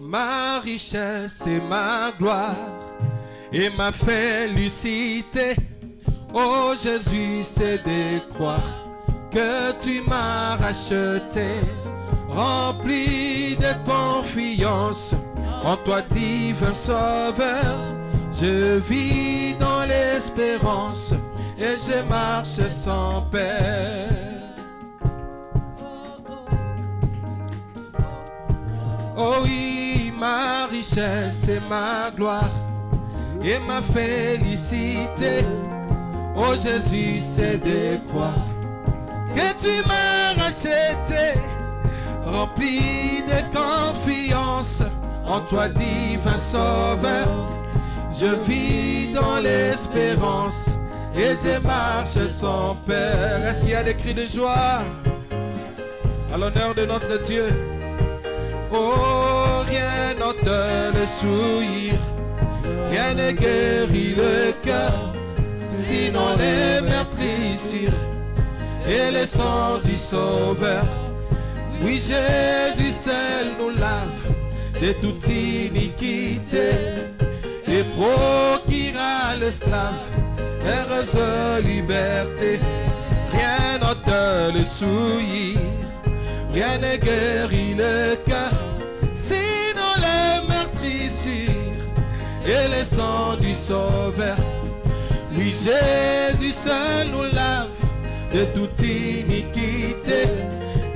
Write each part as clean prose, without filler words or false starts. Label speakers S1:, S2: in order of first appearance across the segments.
S1: ma richesse et ma gloire et ma félicité. Oh Jésus, c'est de croire que tu m'as racheté, rempli de confiance en toi divin Sauveur. Je vis dans l'espérance et je marche sans peur. Oh oui, ma richesse et ma gloire et ma félicité. Oh Jésus, c'est de croire que tu m'as racheté, rempli de confiance en toi divin Sauveur. Je vis dans l'espérance et je marche sans peur. Est-ce qu'il y a des cris de joie à l'honneur de notre Dieu? Oh, rien n'ôte le souillure, rien ne guérit le cœur, sinon les meurtrissures et le sang du Sauveur. Oui, Jésus seul nous lave de toute iniquité et procura l'esclave heureuse liberté. Rien n'ôte le souillure, rien ne guérit le cœur, sinon les meurtrissures et le sang du Sauveur. Oui, Jésus seul nous lave de toute iniquité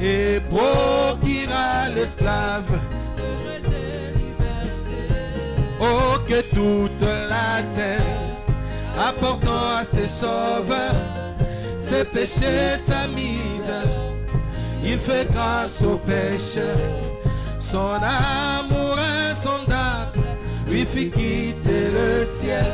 S1: et procura l'esclave. Oh, que toute la terre apportant à ses sauveurs ses péchés, sa misère, il fait grâce aux pécheurs. Son amour insondable lui fit quitter le ciel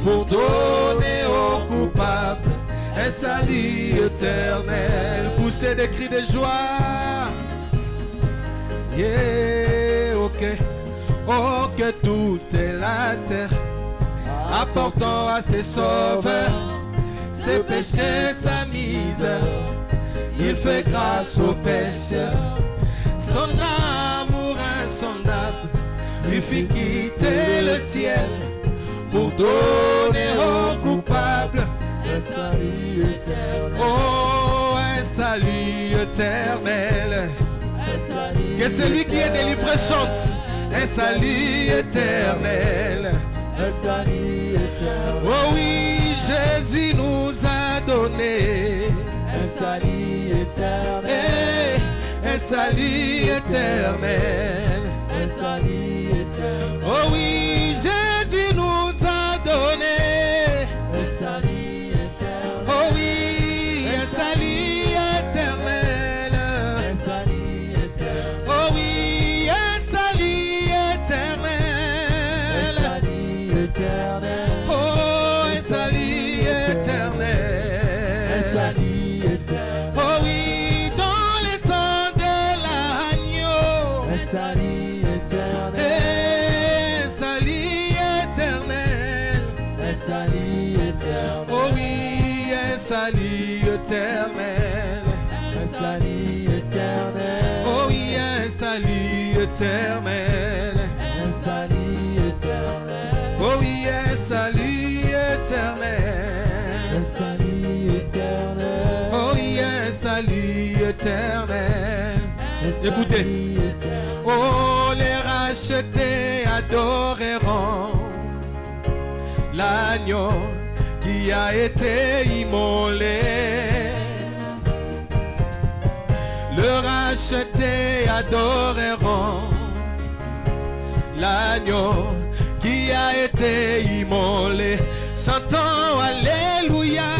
S1: pour donner aux coupables un salut éternel. Poussez des cris de joie. Yeah, ok. Oh, que toute la terre apportant à ses sauveurs ses péchés, sa misère, il fait grâce aux pécheurs. Son amour insondable lui fit quitter le ciel pour donner aux coupables un salut éternel. Oh, un salut éternel. Que celui qui est délivré chante. Un salut éternel. Un salut éternel. Oh oui, Jésus nous a donné un salut éternel. Un salut éternel. Un salut éternel. Oh oui, Jésus nous a donné un salut éternel. Oh oui, un salut éternel. Un salut éternel. Oh oui, un salut éternel. Un salut éternel. Oh, un salut éternel. Un salut éternel. Oh oui, dans le sang de l'agneau. Un salut éternel. Un salut éternel. Un salut éternel. Oh oui, un salut éternel. Un salut éternel. Oh oui, un salut éternel. Un salut éternel. Oh oui, un salut éternel. Un salut éternel. Oh oui, un salut éternel. Écoutez. Oh, les rachetés adoreront l'agneau qui a été immolé. Le racheté adoreront l'agneau qui a été immolé. Chantons Alléluia,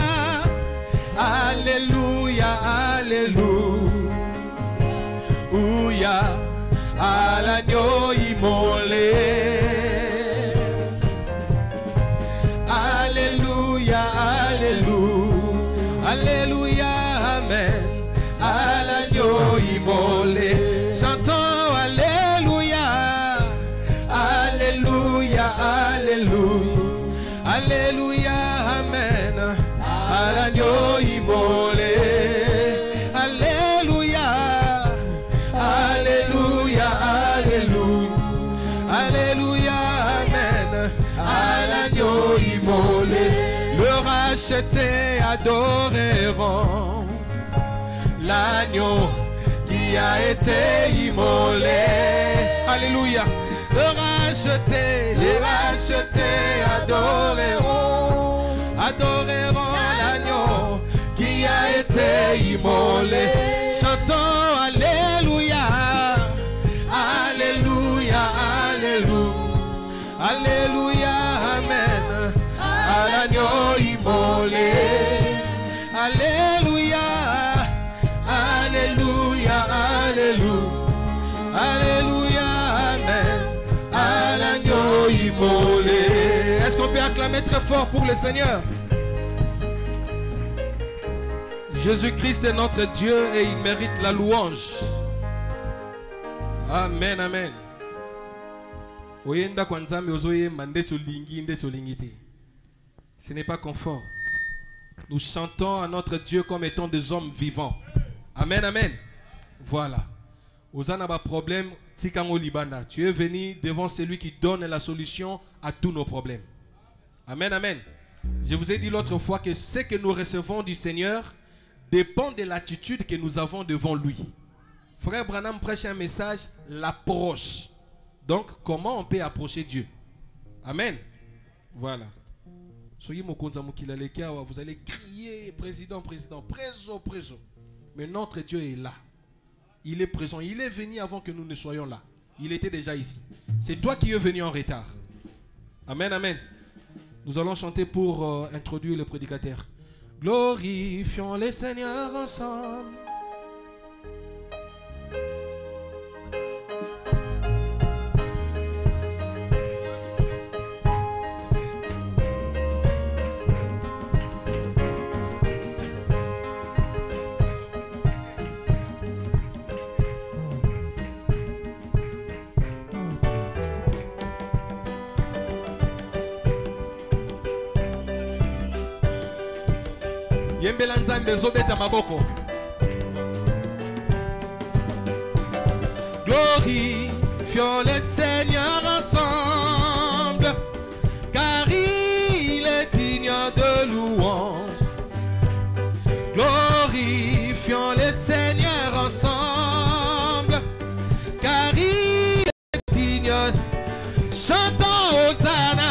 S1: Alléluia, Alléluia, à l'agneau immolé. Alléluia, Alléluia, Alléluia, Amen, à l'agneau immolé. Chantons Alléluia, Alléluia, Alléluia, Alléluia, Amen, à l'agneau immolé. Alléluia, Alléluia, Alléluia. adoreront l'agneau qui a été immolé. Alléluia. Les rachetés adoreront l'agneau qui a été immolé. Chantons Alléluia, Alléluia, Alléluia, Alléluia, Amen, à l'agneau immolé. Alléluia, Alléluia, Alléluia, Alléluia, Amen, à l'agneau immolé. Est-ce qu'on peut acclamer très fort pour le Seigneur? Jésus-Christ est notre Dieu et il mérite la louange. Amen, amen. Ce n'est pas confort. Nous chantons à notre Dieu comme étant des hommes vivants. Amen, amen. Voilà. Ozana problème, tikango libanda. Tu es venu devant celui qui donne la solution à tous nos problèmes. Amen, amen. Je vous ai dit l'autre fois que ce que nous recevons du Seigneur dépend de l'attitude que nous avons devant lui. Frère Branham prêche un message, l'approche. Donc, comment on peut approcher Dieu? Amen. Voilà. Soyez mon vous allez crier, président, président, préso. Mais notre Dieu est là. Il est présent. Il est venu avant que nous ne soyons là. Il était déjà ici. C'est toi qui es venu en retard. Amen, amen. Nous allons chanter pour introduire le prédicateur. Glorifions les Seigneurs ensemble. Glorifions les Seigneurs ensemble, car il est digne de louange. Glorifions les Seigneurs ensemble, car il est digne. Chantons Hosanna.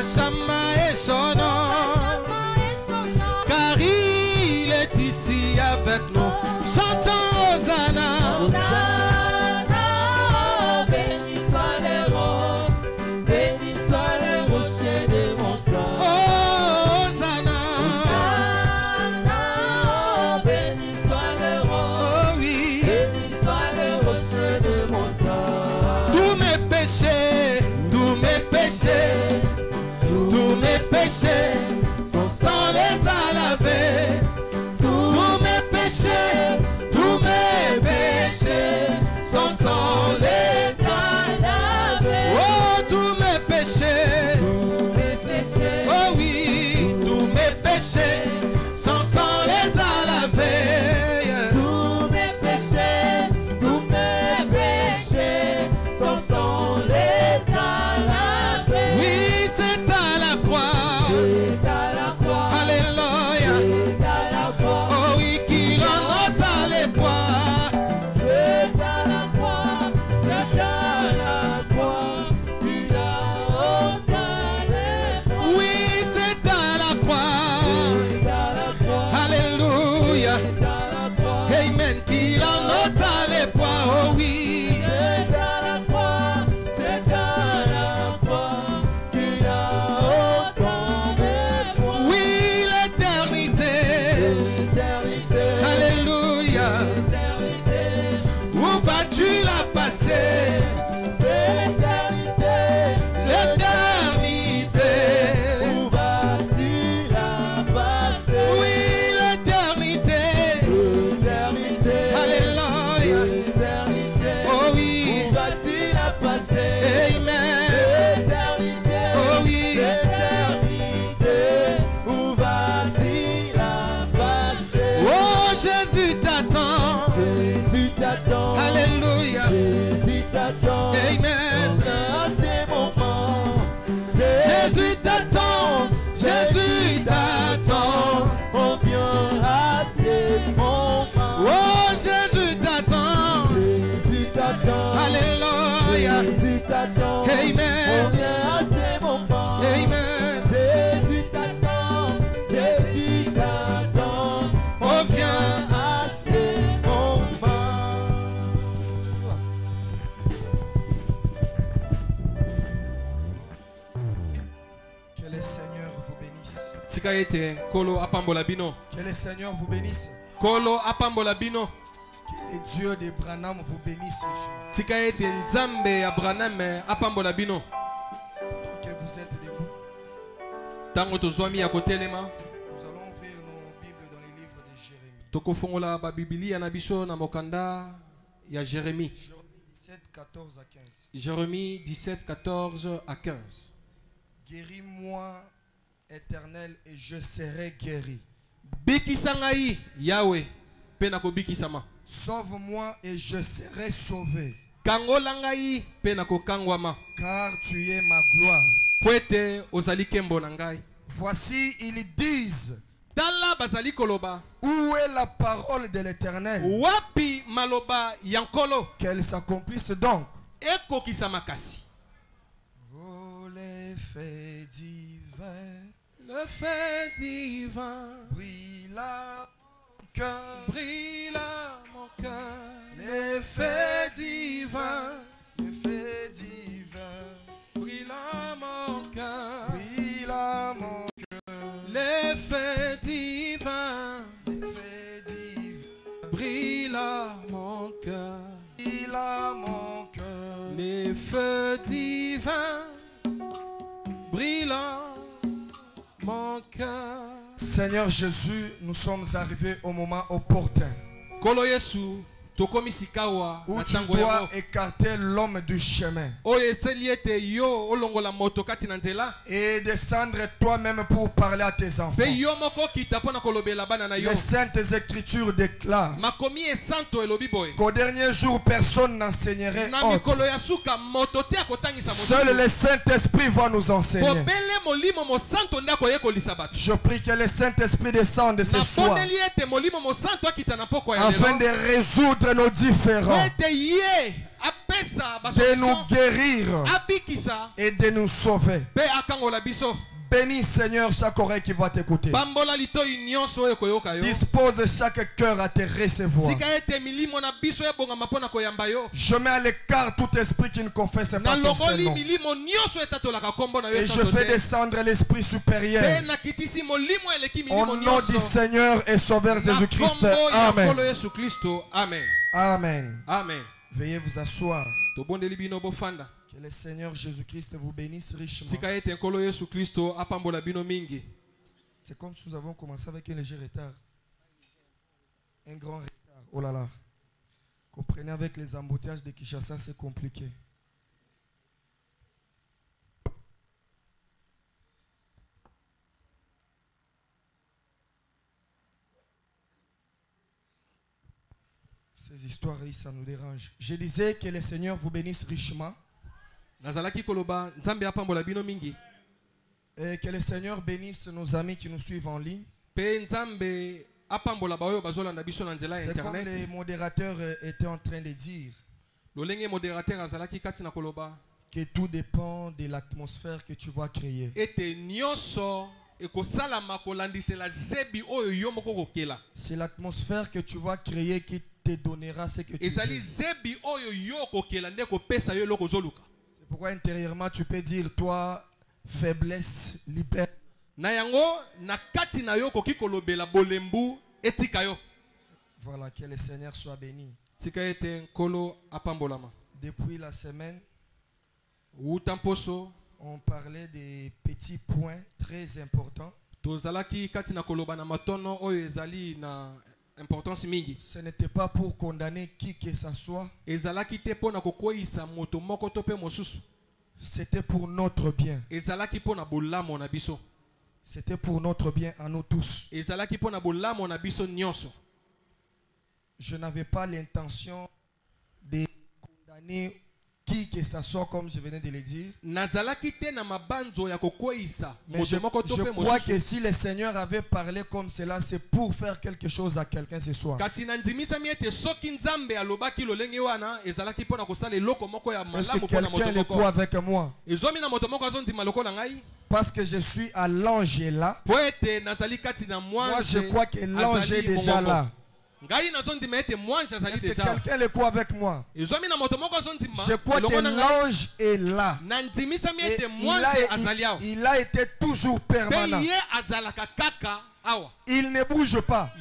S1: Shama est son nom, car il est ici avec nous. Chantons Hosanna.
S2: Hosanna, béni soit le roi, béni soit le rocher de mon sang.
S1: Hosanna,
S2: Hosanna, béni soit le roi,
S1: oh oui,
S2: béni soit le rocher de mon sang.
S1: tous mes péchés, tous mes péchés, tous mes péchés, son sang les a lavés. Tous mes péchés, tous mes péchés, son sang les a lavés. Oh, tous mes péchés, oh oui, tous mes péchés, son sang les a lavés.
S2: Tous mes péchés, son sang les a lavés.
S1: Oui, c'est à la croix,
S2: C'est à la croix,
S1: alléluia.
S2: c'est à la croix,
S1: Oh oui, qu'il en ôte les poids.
S2: c'est à la croix, c'est à la croix, il a ôté les poids.
S1: Oui, c'est à la croix,
S2: C'est à la croix,
S1: alléluia.
S2: c'est à la croix,
S1: Amen, qu'il en ôte les poids, oh oui.
S2: c'est à la croix, c'est à la croix, qu'il a ôté les poids.
S1: Oui, l'éternité,
S2: L'éternité,
S1: alléluia.
S2: l'éternité,
S1: Où vas-tu la passer?
S2: l'éternité,
S1: L'éternité,
S2: où vas-tu la passer?
S1: oui, l'éternité,
S2: L'éternité,
S1: alléluia.
S2: l'éternité,
S1: Oh oui,
S2: où vas-tu la passer?
S1: amen.
S2: L'éternité,
S1: Oh oui,
S2: l'éternité, où vas-tu la passer?
S1: oh Jésus t'attend,
S2: Jésus t'attend,
S1: alléluia.
S2: Jésus t'attend,
S1: Amen.
S2: à ces moments.
S1: Jésus t'attend, Jésus t'attend.
S2: On vient à ces moments.
S1: Oh Jésus t'attend,
S2: Jésus t'attend,
S1: alléluia.
S2: Jésus t'attend, on
S1: Amen,
S2: vient à ces moments.
S1: amen.
S2: Jésus t'attend, Jésus t'attend,
S1: On vient.
S2: à ces moments.
S3: Que le Seigneur vous bénisse.
S1: Tika ete kolo apambola bino.
S3: Que le Seigneur vous bénisse.
S1: Kolo apambola bino.
S3: Que le Dieu d'Abraham vous bénisse. Mes chers.
S1: Tika ete nzambe Abraham apambola bino.
S3: Pendant que vous êtes debout,
S1: Tango tozwami ya kotelema.
S3: nous allons ouvrir nos Bibles dans les livres de Jérémie.
S1: Tokofongola ba Biblia na biso na mokanda ya Jérémie.
S3: Jérémie 17, 14 à 15.
S1: Jérémie 17, 14 à 15.
S3: Guéris-moi, Éternel, et je serai guéri.
S1: Bikisa ngai Yahweh pe na kobikisama.
S3: Sauve-moi et je serai sauvé,
S1: Kangola ngai pe na kokangwama.
S3: car tu es ma gloire.
S1: Po ete ozali kembo na ngai.
S3: Voici, ils disent,
S1: Tala bazali koloba.
S3: où est la parole de l'Éternel?
S1: Wapi maloba yankolo
S3: Qu'elle s'accomplisse donc.
S1: ekokisama kasi.
S3: Oh, les faits divins,
S1: Le fait divin
S3: brille à mon cœur.
S1: brille à mon cœur.
S3: Les
S1: Fait divin
S3: les faits divins,
S1: brille à mon cœur.
S3: brille à mon
S1: Les faits divins
S3: les faits divins,
S1: brille à mon cœur.
S3: brille à mon cœur.
S1: Les feux divins brillent à mon cœur.
S3: Seigneur Jésus, nous sommes arrivés au moment opportun
S1: Kolo Yesu tokomi sikawa
S3: où
S1: na
S3: tu
S1: tango
S3: dois
S1: yango.
S3: écarter l'homme du chemin
S1: Oyo eseli ete yo olongola moto kati na nzela.
S3: et descendre toi-même pour parler à tes enfants.
S1: Pe yo moko kita pona kolobela bana na yo.
S3: Les saintes écritures déclarent
S1: Makomi esanto elobi boye.
S3: qu'au dernier jour, personne n'enseignerait
S1: Na
S3: autre.
S1: mikolo ya suka moto te akotangisa
S3: Seul
S1: moto.
S3: le Saint-Esprit va nous enseigner.
S1: Bobele molimo mosanto nde akoyekolisa bato.
S3: Je prie que le Saint-Esprit descende ce soir
S1: Nabondeli ete molimo mosanto akita na poko ya
S3: afin
S1: lelo.
S3: de résoudre nos différends.
S1: Ete ye apesa
S3: de nous guérir et de nous sauver. Bénis Seigneur chaque oreille qui va t'écouter. Dispose chaque cœur à te recevoir. Je mets à l'écart tout esprit qui ne confesse pas ton seul nom. Et je fais descendre l'esprit supérieur. Au nom du Seigneur et Sauveur Jésus-Christ. Amen. Amen.
S1: Amen.
S3: Veuillez vous asseoir. Que le Seigneur Jésus-Christ vous bénisse richement. C'est comme si nous avons commencé avec un léger retard. Un grand retard. Oh là là. Comprenez, avec les embouteillages de Kinshasa, c'est compliqué. Ces histoires, ça nous dérange. Je disais que le Seigneur vous bénisse richement. Et que le Seigneur bénisse nos amis qui nous suivent en ligne. C'est comme les modérateurs étaient en train de dire. Que tout dépend de l'atmosphère que tu vas créer. C'est l'atmosphère que tu vas créer qui te donnera ce que tu veux. C'est pourquoi intérieurement tu peux dire, toi, faiblesse, libère. Voilà, que le Seigneur soit béni. Depuis la semaine, on parlait des petits points très importants. Ce n'était pas pour condamner qui que ce soit. C'était pour notre bien. C'était pour notre bien à nous tous. Je n'avais pas l'intention de condamner qui que ce soit, comme je venais de le dire. Mais je crois que si le Seigneur avait parlé comme cela, c'est pour faire quelque chose à quelqu'un ce soir. Est-ce que quelqu'un le croit avec moi? Parce que je suis à l'ange là. Moi je crois que l'ange est déjà là. Est-ce que quelqu'un le croit avec moi? Je crois que l'ange est là. Et il a été toujours permanent. Il ne bouge pas.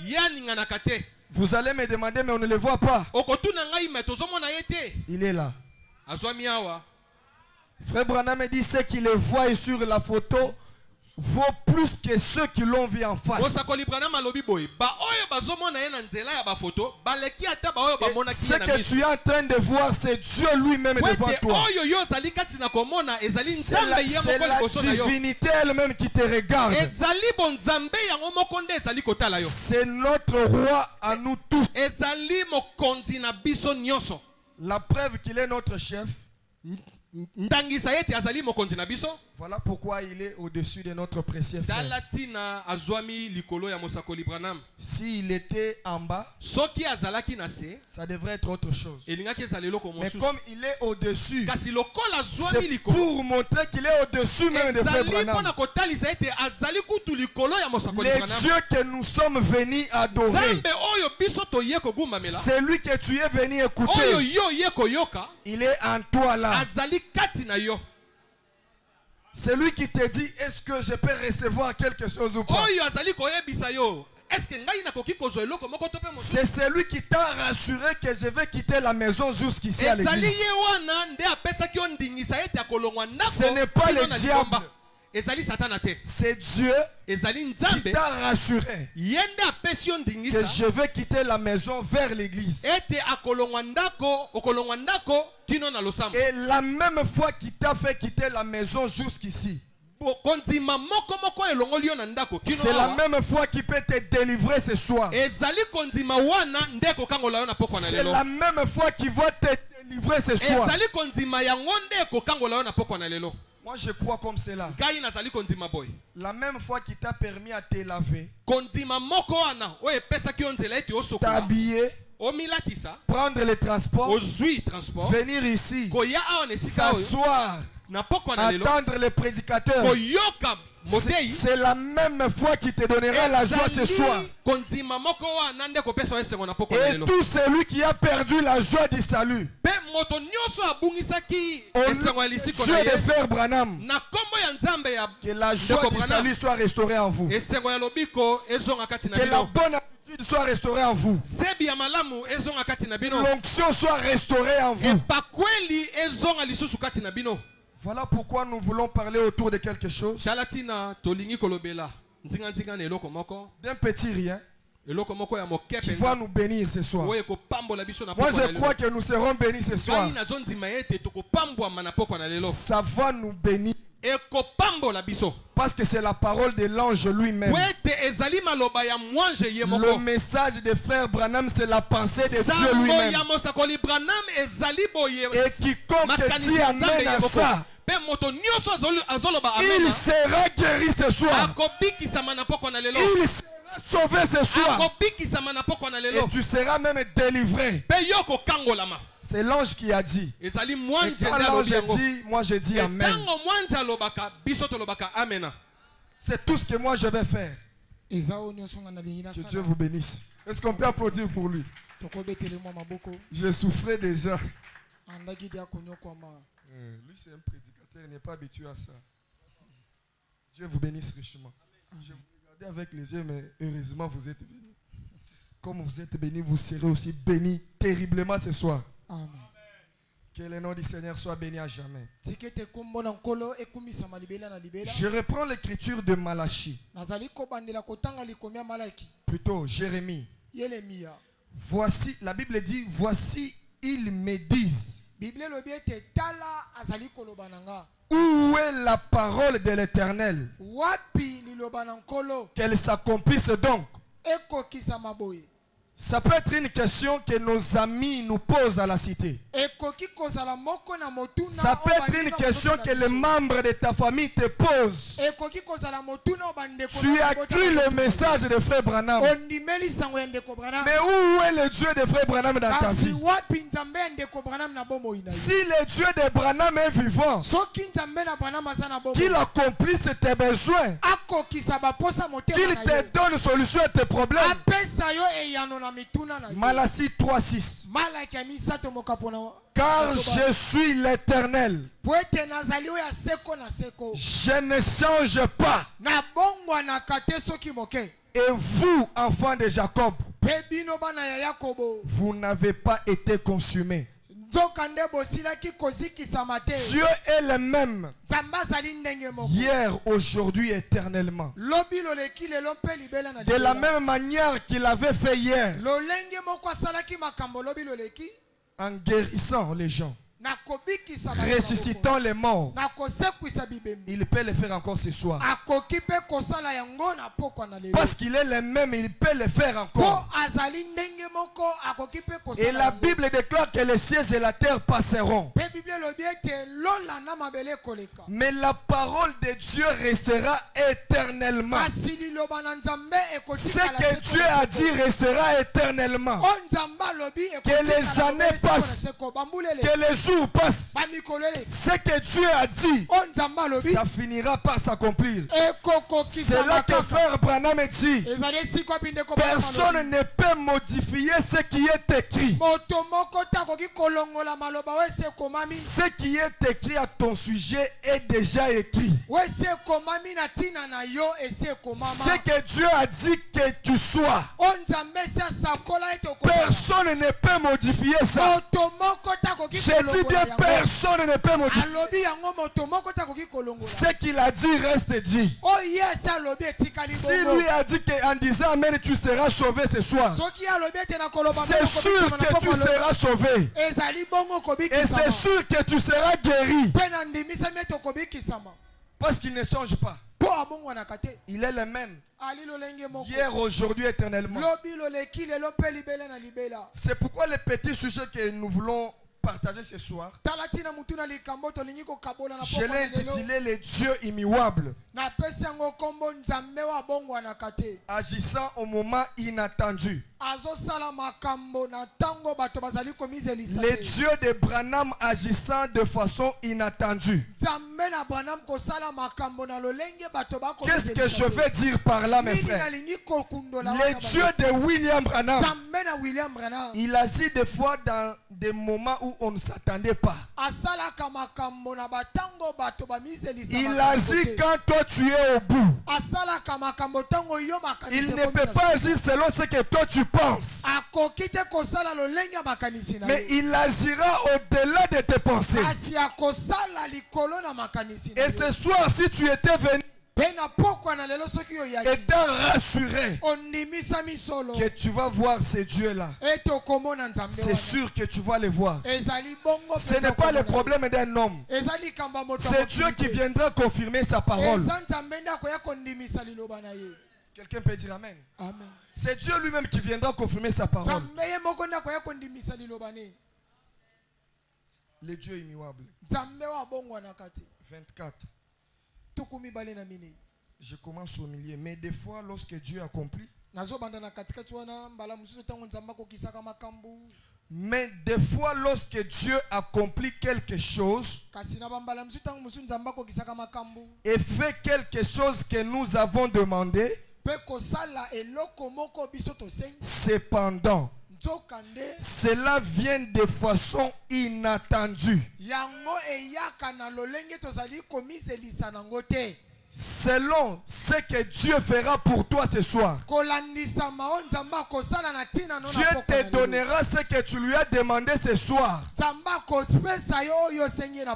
S3: Vous allez me demander, mais on ne le voit pas. Il est là. Frère Branham me dit, ce qu'il le voit sur la photo vaut plus que ceux qui l'ont vu en face. Ce que tu es en train de voir, c'est Dieu lui-même devant toi. C'est la divinité elle-même qui te regarde. C'est notre roi à nous tous. La preuve qu'il est notre chef. Voilà pourquoi il est au-dessus de notre précieux frère. S'il était en bas, ça devrait être autre chose. Mais comme il est au-dessus, c'est pour montrer qu'il est au-dessus même de frère Branham. Le Dieu que nous sommes venus adorer, c'est lui que tu es venu écouter. Il est en toi là. C'est lui qui te dit, est-ce que je peux recevoir quelque chose ou pas? C'est celui qui t'a rassuré que je vais quitter la maison jusqu'ici à l'église. Ce n'est pas le diable. C'est Dieu qui t'a rassuré que je vais quitter la maison vers l'église. Et la même fois qu'il t'a fait quitter la maison jusqu'ici, c'est la même fois qu'il peut te délivrer ce soir. C'est la même fois qu'il va te délivrer ce soir. Moi je crois comme cela. La même fois qu'il t'a permis à te laver, t'habiller, prendre les transports, venir ici, s'asseoir, attendre les prédicateurs. C'est la même foi qui te donnera la joie ce soir. Et tout celui qui a perdu la joie du salut, Dieu de Frère Branham, que la joie du salut soit restaurée en vous. Que la bonne attitude soit restaurée en vous. L'onction soit restaurée en vous. Voilà pourquoi nous voulons parler autour de quelque chose. D'un petit rien qui va nous bénir ce soir. Moi je crois que nous serons bénis ce soir. Ça va nous bénir. Parce que c'est la parole de l'ange lui-même. Le message de Frère Branham, c'est la pensée de Dieu lui-même. Et quiconque dit amen à ça, il sera guéri ce soir. Il sera sauvé ce soir. Et tu seras même délivré. C'est l'ange qui a dit. Et quand l'ange dit, moi je dis amen. C'est tout ce que moi je vais faire. Que Dieu vous bénisse. Est-ce qu'on peut applaudir pour lui? Je souffrais déjà. Lui c'est un prédicateur, il n'est pas habitué à ça. Dieu vous bénisse richement. Je vous regardais avec les yeux, mais heureusement vous êtes bénis. Comme vous êtes bénis, vous serez aussi bénis terriblement ce soir. Amen. Que le nom du Seigneur soit béni à jamais. Je reprends l'écriture de Malachie. Plutôt Jérémie. Voici, la Bible dit, voici, ils me disent. Où est la parole de l'Éternel? Qu'elle s'accomplisse donc. Ça peut être une question que nos amis nous posent à la cité. Ça peut être une question que les membres de ta famille te posent. Tu as cru le message de Frère Branham. Mais où est le Dieu de Frère Branham dans ta vie? Si le Dieu de Branham est vivant, qu'il accomplisse tes besoins, qu'il te donne solution à tes problèmes. Malachie 3:6. Car je suis l'Éternel. Je ne change pas. Et vous, enfants de Jacob, vous n'avez pas été consumés. Dieu est le même hier, aujourd'hui, éternellement. De la même manière qu'il avait fait hier en guérissant les gens, ressuscitant les morts, il peut le faire encore ce soir. Parce qu'il est le même, il peut le faire encore. Et la Bible déclare que les cieux et la terre passeront, mais la parole de Dieu restera éternellement. Ce que Dieu a dit restera éternellement. Que les années passent, que les jours passent, ce que Dieu a dit, ça finira par s'accomplir. C'est là que Frère Branham dit, personne ne peut modifier ce qui est écrit. Ce qui est écrit à ton sujet est déjà écrit. Ce que Dieu a dit que tu sois, personne ne peut modifier ça. Je dis bien, personne ne peut modifier. Ce qu'il a dit reste dit. Si lui a dit qu'en disant amen tu seras sauvé ce soir, c'est sûr que tu seras sauvé. Et c'est sûr que tu seras guéri. Parce qu'il ne change pas. Il est le même. Hier, aujourd'hui, éternellement. C'est pourquoi les petits sujets que nous voulons partager ce soir, je l'ai intitulé les dieux immuables, agissant au moment inattendu. Les dieux de Branham agissant de façon inattendue. Qu'est-ce que je veux dire par là, mes frères? Les dieux de William Branham, il agit des fois dans des moments où on ne s'attendait pas. Il agit quand toi tu es au bout. Il ne peut pas agir selon ce que toi tu penses. Mais il agira au-delà de tes pensées. Et ce soir, si tu étais venu étant rassuré que tu vas voir ces dieux-là, c'est sûr que tu vas les voir. Ce n'est pas le problème d'un homme. C'est Dieu qui viendra confirmer sa parole. Quelqu'un peut dire amen. Amen. C'est Dieu lui-même qui viendra confirmer sa parole. Le Dieu immuable. 24. Je commence au milieu. Mais des fois, lorsque Dieu accomplit, quelque chose et fait quelque chose que nous avons demandé, cependant, cela vient de façon inattendue. Selon ce que Dieu fera pour toi ce soir. Dieu te donnera ce que tu lui as demandé ce soir.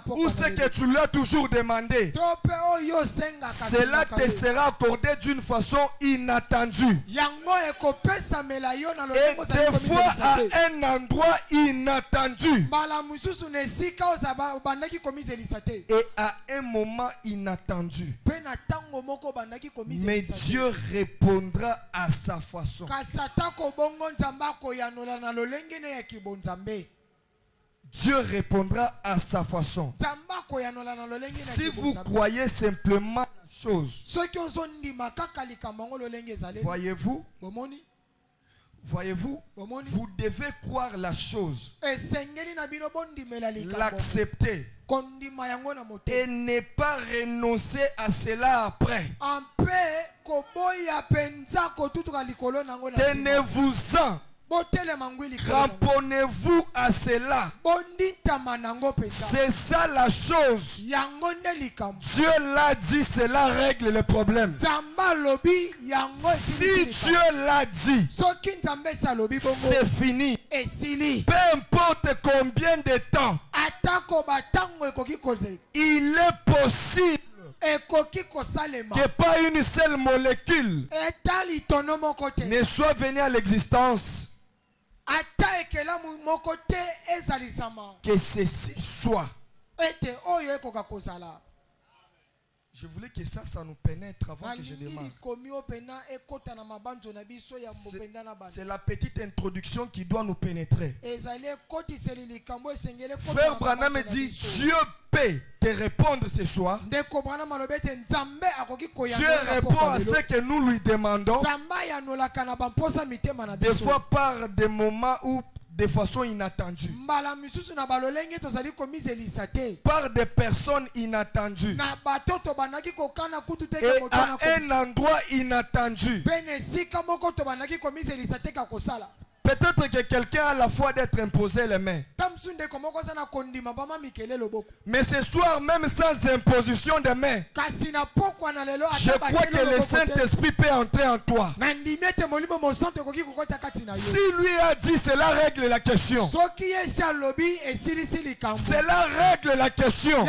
S3: Ou ce que tu lui as toujours demandé. Cela te sera accordé d'une façon inattendue. Et des fois à un endroit inattendu. Et à un moment inattendu. Mais Dieu répondra à sa façon. Dieu répondra à sa façon. Si vous croyez simplement la chose, voyez-vous, vous devez croire la chose, l'accepter et ne pas renoncer à cela après. Tenez-vous-en. Cramponnez-vous à cela. C'est ça la chose. Dieu l'a dit, cela règle le problème. Si Dieu l'a dit, c'est fini. Peu importe combien de temps, il est possible que pas une seule molécule ne soit venue à l'existence. Que ceci soit. Je voulais que ça nous pénètre avant que je démarre. C'est la petite introduction qui doit nous pénétrer. Frère Branham me dit, Dieu peut te répondre ce soir. Dieu répond à ce que nous lui demandons. Des fois par des moments où de façon inattendue. Par des personnes inattendues. Et à un endroit inattendu. Peut-être que quelqu'un a la foi d'être imposé les mains. Mais ce soir, même sans imposition de mains, je crois que le Saint-Esprit peut entrer en toi. Si lui a dit, cela règle la question. Cela règle la question.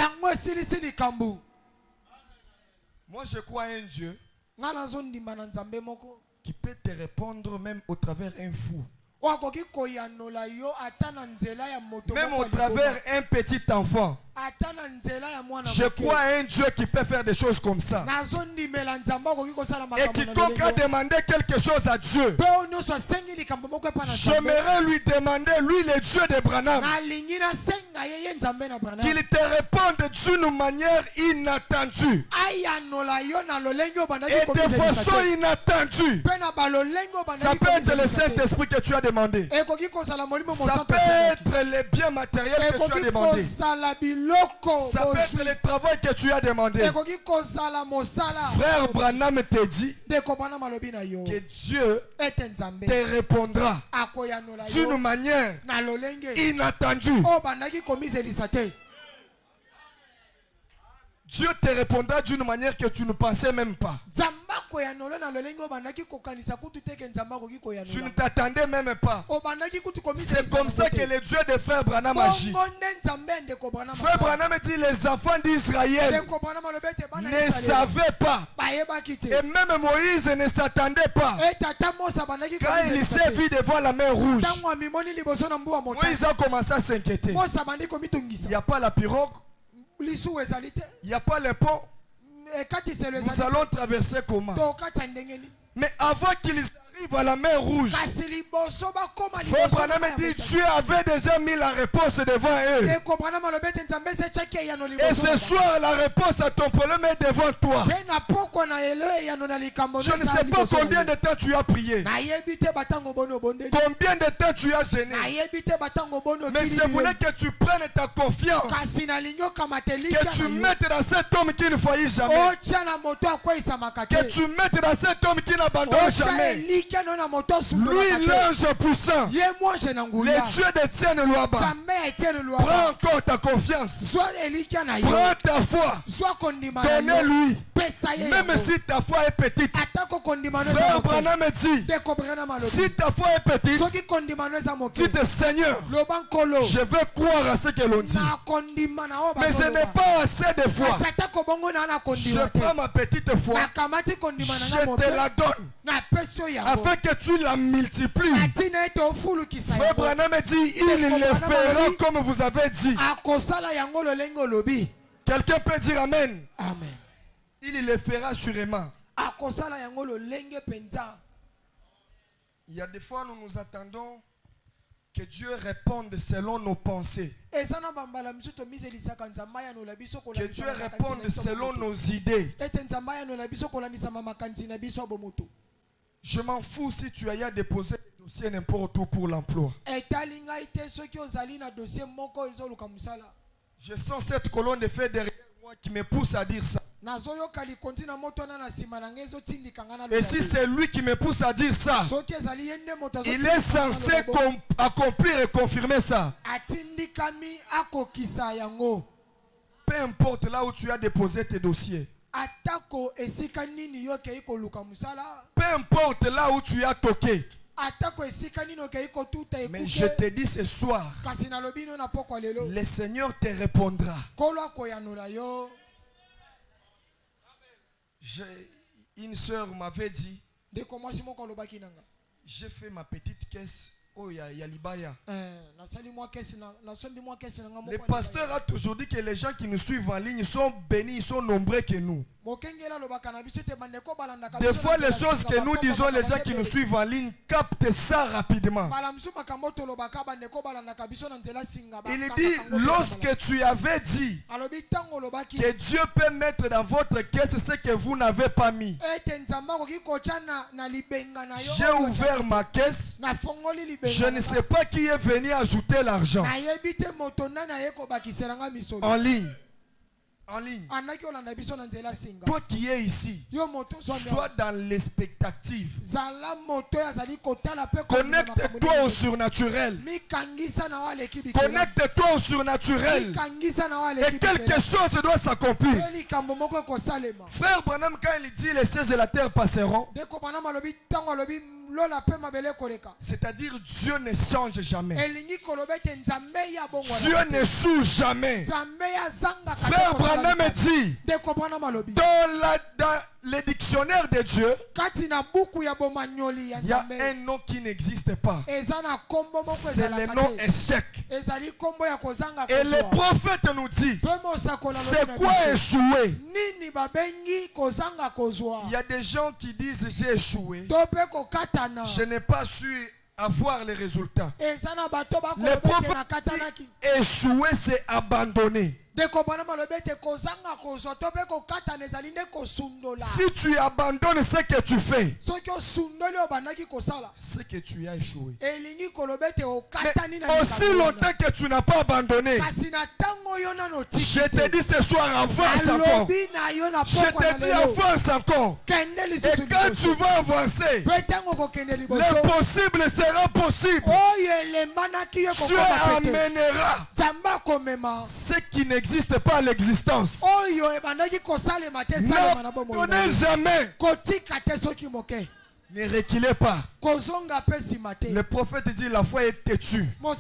S3: Moi, je crois à un Dieu qui peut te répondre même au travers d'un fou. Même au travers un petit enfant. Je crois à un Dieu qui peut faire des choses comme ça. Et quiconque a demandé quelque chose à Dieu, j'aimerais lui demander, lui le Dieu de Branham, qu'il te réponde d'une manière inattendue. Et de façon inattendue. Ça peut être le Saint-Esprit que tu as demandé. Ça peut être les biens matériels que tu as demandé. Ça peut être le travail que tu as demandé. Frère Branham te dit que Dieu te répondra d'une manière inattendue. Dieu te répondra d'une manière que tu ne pensais même pas. Tu ne t'attendais même pas. C'est comme ça que le Dieu de Frère Branham agit. Frère Branham dit les enfants d'Israël ne savaient pas. Et même Moïse ne s'attendait pas. Quand il s'est vu devant la mer rouge, Moïse a commencé à s'inquiéter. Il n'y a pas la pirogue. Il n'y a pas les ponts. Nous allons traverser comment? Mais avant qu'ils arrivent à la mer rouge, Frère Branham dit tu avais déjà mis la réponse devant eux. Et ce soir la réponse à ton problème est devant toi. Je ne sais pas combien de temps tu as prié, combien de temps tu as gêné, mais je voulais que tu prennes ta confiance, que tu mettes dans cet homme qui ne faillit jamais, que tu mettes dans cet homme qui n'abandonne jamais. Lui, l'ange puissant, le Dieu d'Étienne Louaba, prends encore ta confiance, prends ta foi, donnez-lui. Même si ta foi est petite, Frère Branham dit, si ta foi est petite, dites Seigneur, je veux croire à ce que l'on dit, mais je n'ai pas assez de foi. Je prends ma petite foi, je te la donne, afin que tu la multiplies. Frère Branham dit, il le fera comme vous avez dit. Quelqu'un peut dire Amen.
S4: Amen.
S3: Il le fera sûrement. Il y a des fois nous nous attendons que Dieu réponde selon nos pensées. Que Dieu réponde selon nos idées. Je m'en fous si tu as déposé le dossier n'importe où pour l'emploi. Je sens cette colonne de feu derrière moi qui me pousse à dire ça. Et si c'est lui qui me pousse à dire ça, il est censé accomplir et confirmer ça. Peu importe là où tu as déposé tes dossiers. Peu importe là où tu as toqué. Mais je te dis ce soir, le Seigneur te répondra. Une soeur m'avait dit, j'ai fait ma petite caisse. Oh, il y a Libaya. Le pasteur a toujours dit que les gens qui nous suivent en ligne sont bénis, ils sont nombreux que nous. Des fois, les choses que nous disons, les gens qui nous suivent en ligne captent ça rapidement. Il dit, lorsque tu avais dit que Dieu peut mettre dans votre caisse ce que vous n'avez pas mis, j'ai ouvert ma caisse. Je ne sais pas qui est venu ajouter l'argent. En ligne. En ligne. Toi qui es ici, sois dans l'expectative. Connecte-toi au surnaturel. Connecte-toi au surnaturel. Et quelque chose doit s'accomplir. Frère Branham, quand il dit les cieux et la terre passeront, c'est-à-dire Dieu ne change jamais. Dieu ne joue jamais. Frère Branham dit dans le dictionnaire de Dieu, il y a un nom qui n'existe pas. C'est le nom échec. Et le prophète nous dit, c'est quoi échouer? Il y a des gens qui disent j'ai échoué. Je n'ai pas su avoir les résultats. Le prophète dit échouer, c'est abandonner. Si tu abandonnes ce que tu fais, c'est que tu as échoué. Mais aussi longtemps que tu n'as pas abandonné, je te dis ce soir, avance encore. Je te dis avance encore. Et quand tu vas avancer, l'impossible sera possible. Dieu amènera ce qui n'existe pas à l'existence. N'abandonnez jamais. Ne reculez pas. Le prophète dit la foi est têtue. Même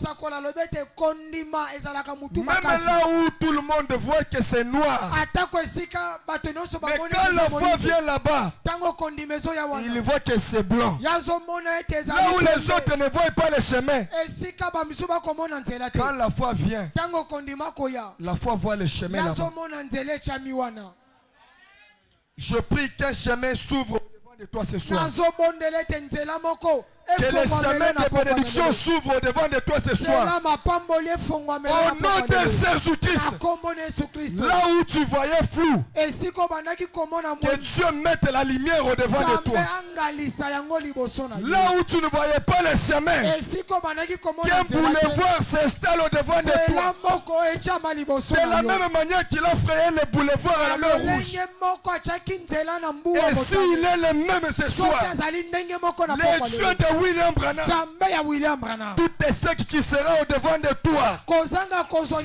S3: là où tout le monde voit que c'est noir, mais quand la foi vient là-bas, il voit que c'est blanc. Là où les autres ne voient pas le chemin, quand la foi vient, la foi voit le chemin là-bas. Je prie qu'un chemin s'ouvre de toi ce soir. Que les chemins de bénédiction s'ouvrent devant de toi ce soir. Au nom de Jésus-Christ, là où tu voyais flou, que Dieu mette la lumière au devant de toi. Là où tu ne voyais pas le chemin, qu'un boulevard s'installe au devant de toi. De la même manière qu'il a frayé le boulevard à la mer Rouge. Et s'il est le même ce soir, les dieux de William Branham, tout est sec qui sera au devant de toi.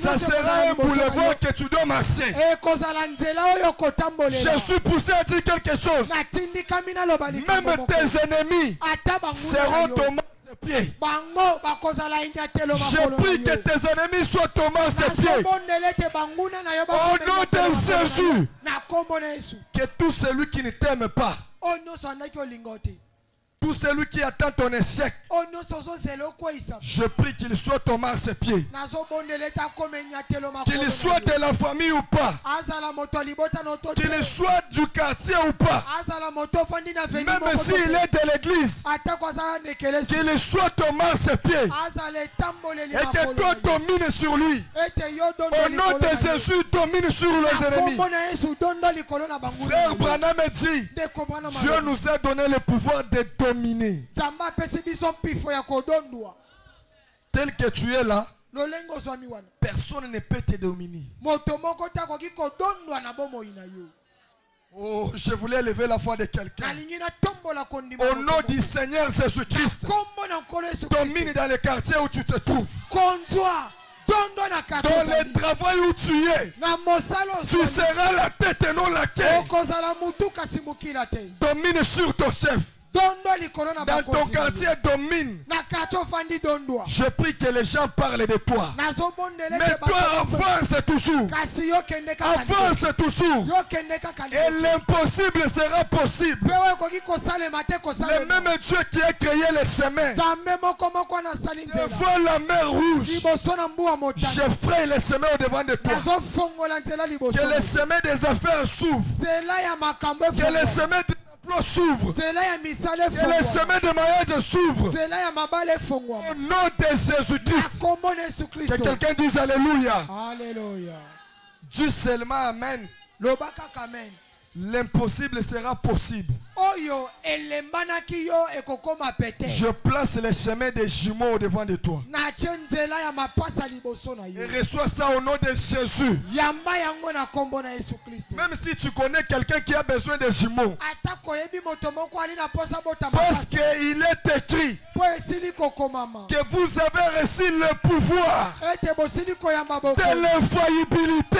S3: Ça sera un boulevard que tu dois marcher. Je suis poussé à dire quelque chose. Même tes ennemis seront tombés à ses pieds. Je prie que tes ennemis soient tombés à ses pieds. Au nom de Jésus, que tout celui qui ne t'aime pas, tout celui qui attend ton échec, je prie qu'il soit tombé à ses pieds. Qu'il soit de la famille ou pas, qu'il soit du quartier ou pas, même s'il est de l'église, qu'il soit tombé à ses pieds et que toi domines sur lui. Au nom de Jésus, domine sur les ennemis. Frère Branham dit, Dieu nous a donné le pouvoir de dominer. Tel que tu es là, personne ne peut te dominer. Oh, je voulais lever la foi de quelqu'un. Au nom du Seigneur Jésus-Christ, domine dans le quartier où tu te trouves. Dans le travail où tu es, tu seras la tête et non la queue. Domine sur ton chef. Dans ton quartier, domine. Je prie que les gens parlent de toi. Mais toi, avance toujours. Avance toujours. Et l'impossible sera possible. Le même Dieu qui a créé les chemins, devant la mer Rouge, je ferai les chemins au devant de toi. Que les chemins des affaires s'ouvrent. Que les chemins des s'ouvre. Que les chemins de mariage s'ouvrent. Au nom de Jésus-Christ. Que quelqu'un dise Alléluia.
S2: Alléluia.
S3: Dieu seulement Amen. L'impossible sera possible. Je place les chemins des jumeaux devant de toi. Et reçois ça au nom de Jésus. Même si tu connais quelqu'un qui a besoin de jumeaux, parce qu'il est écrit que vous avez reçu le pouvoir de l'infaillibilité.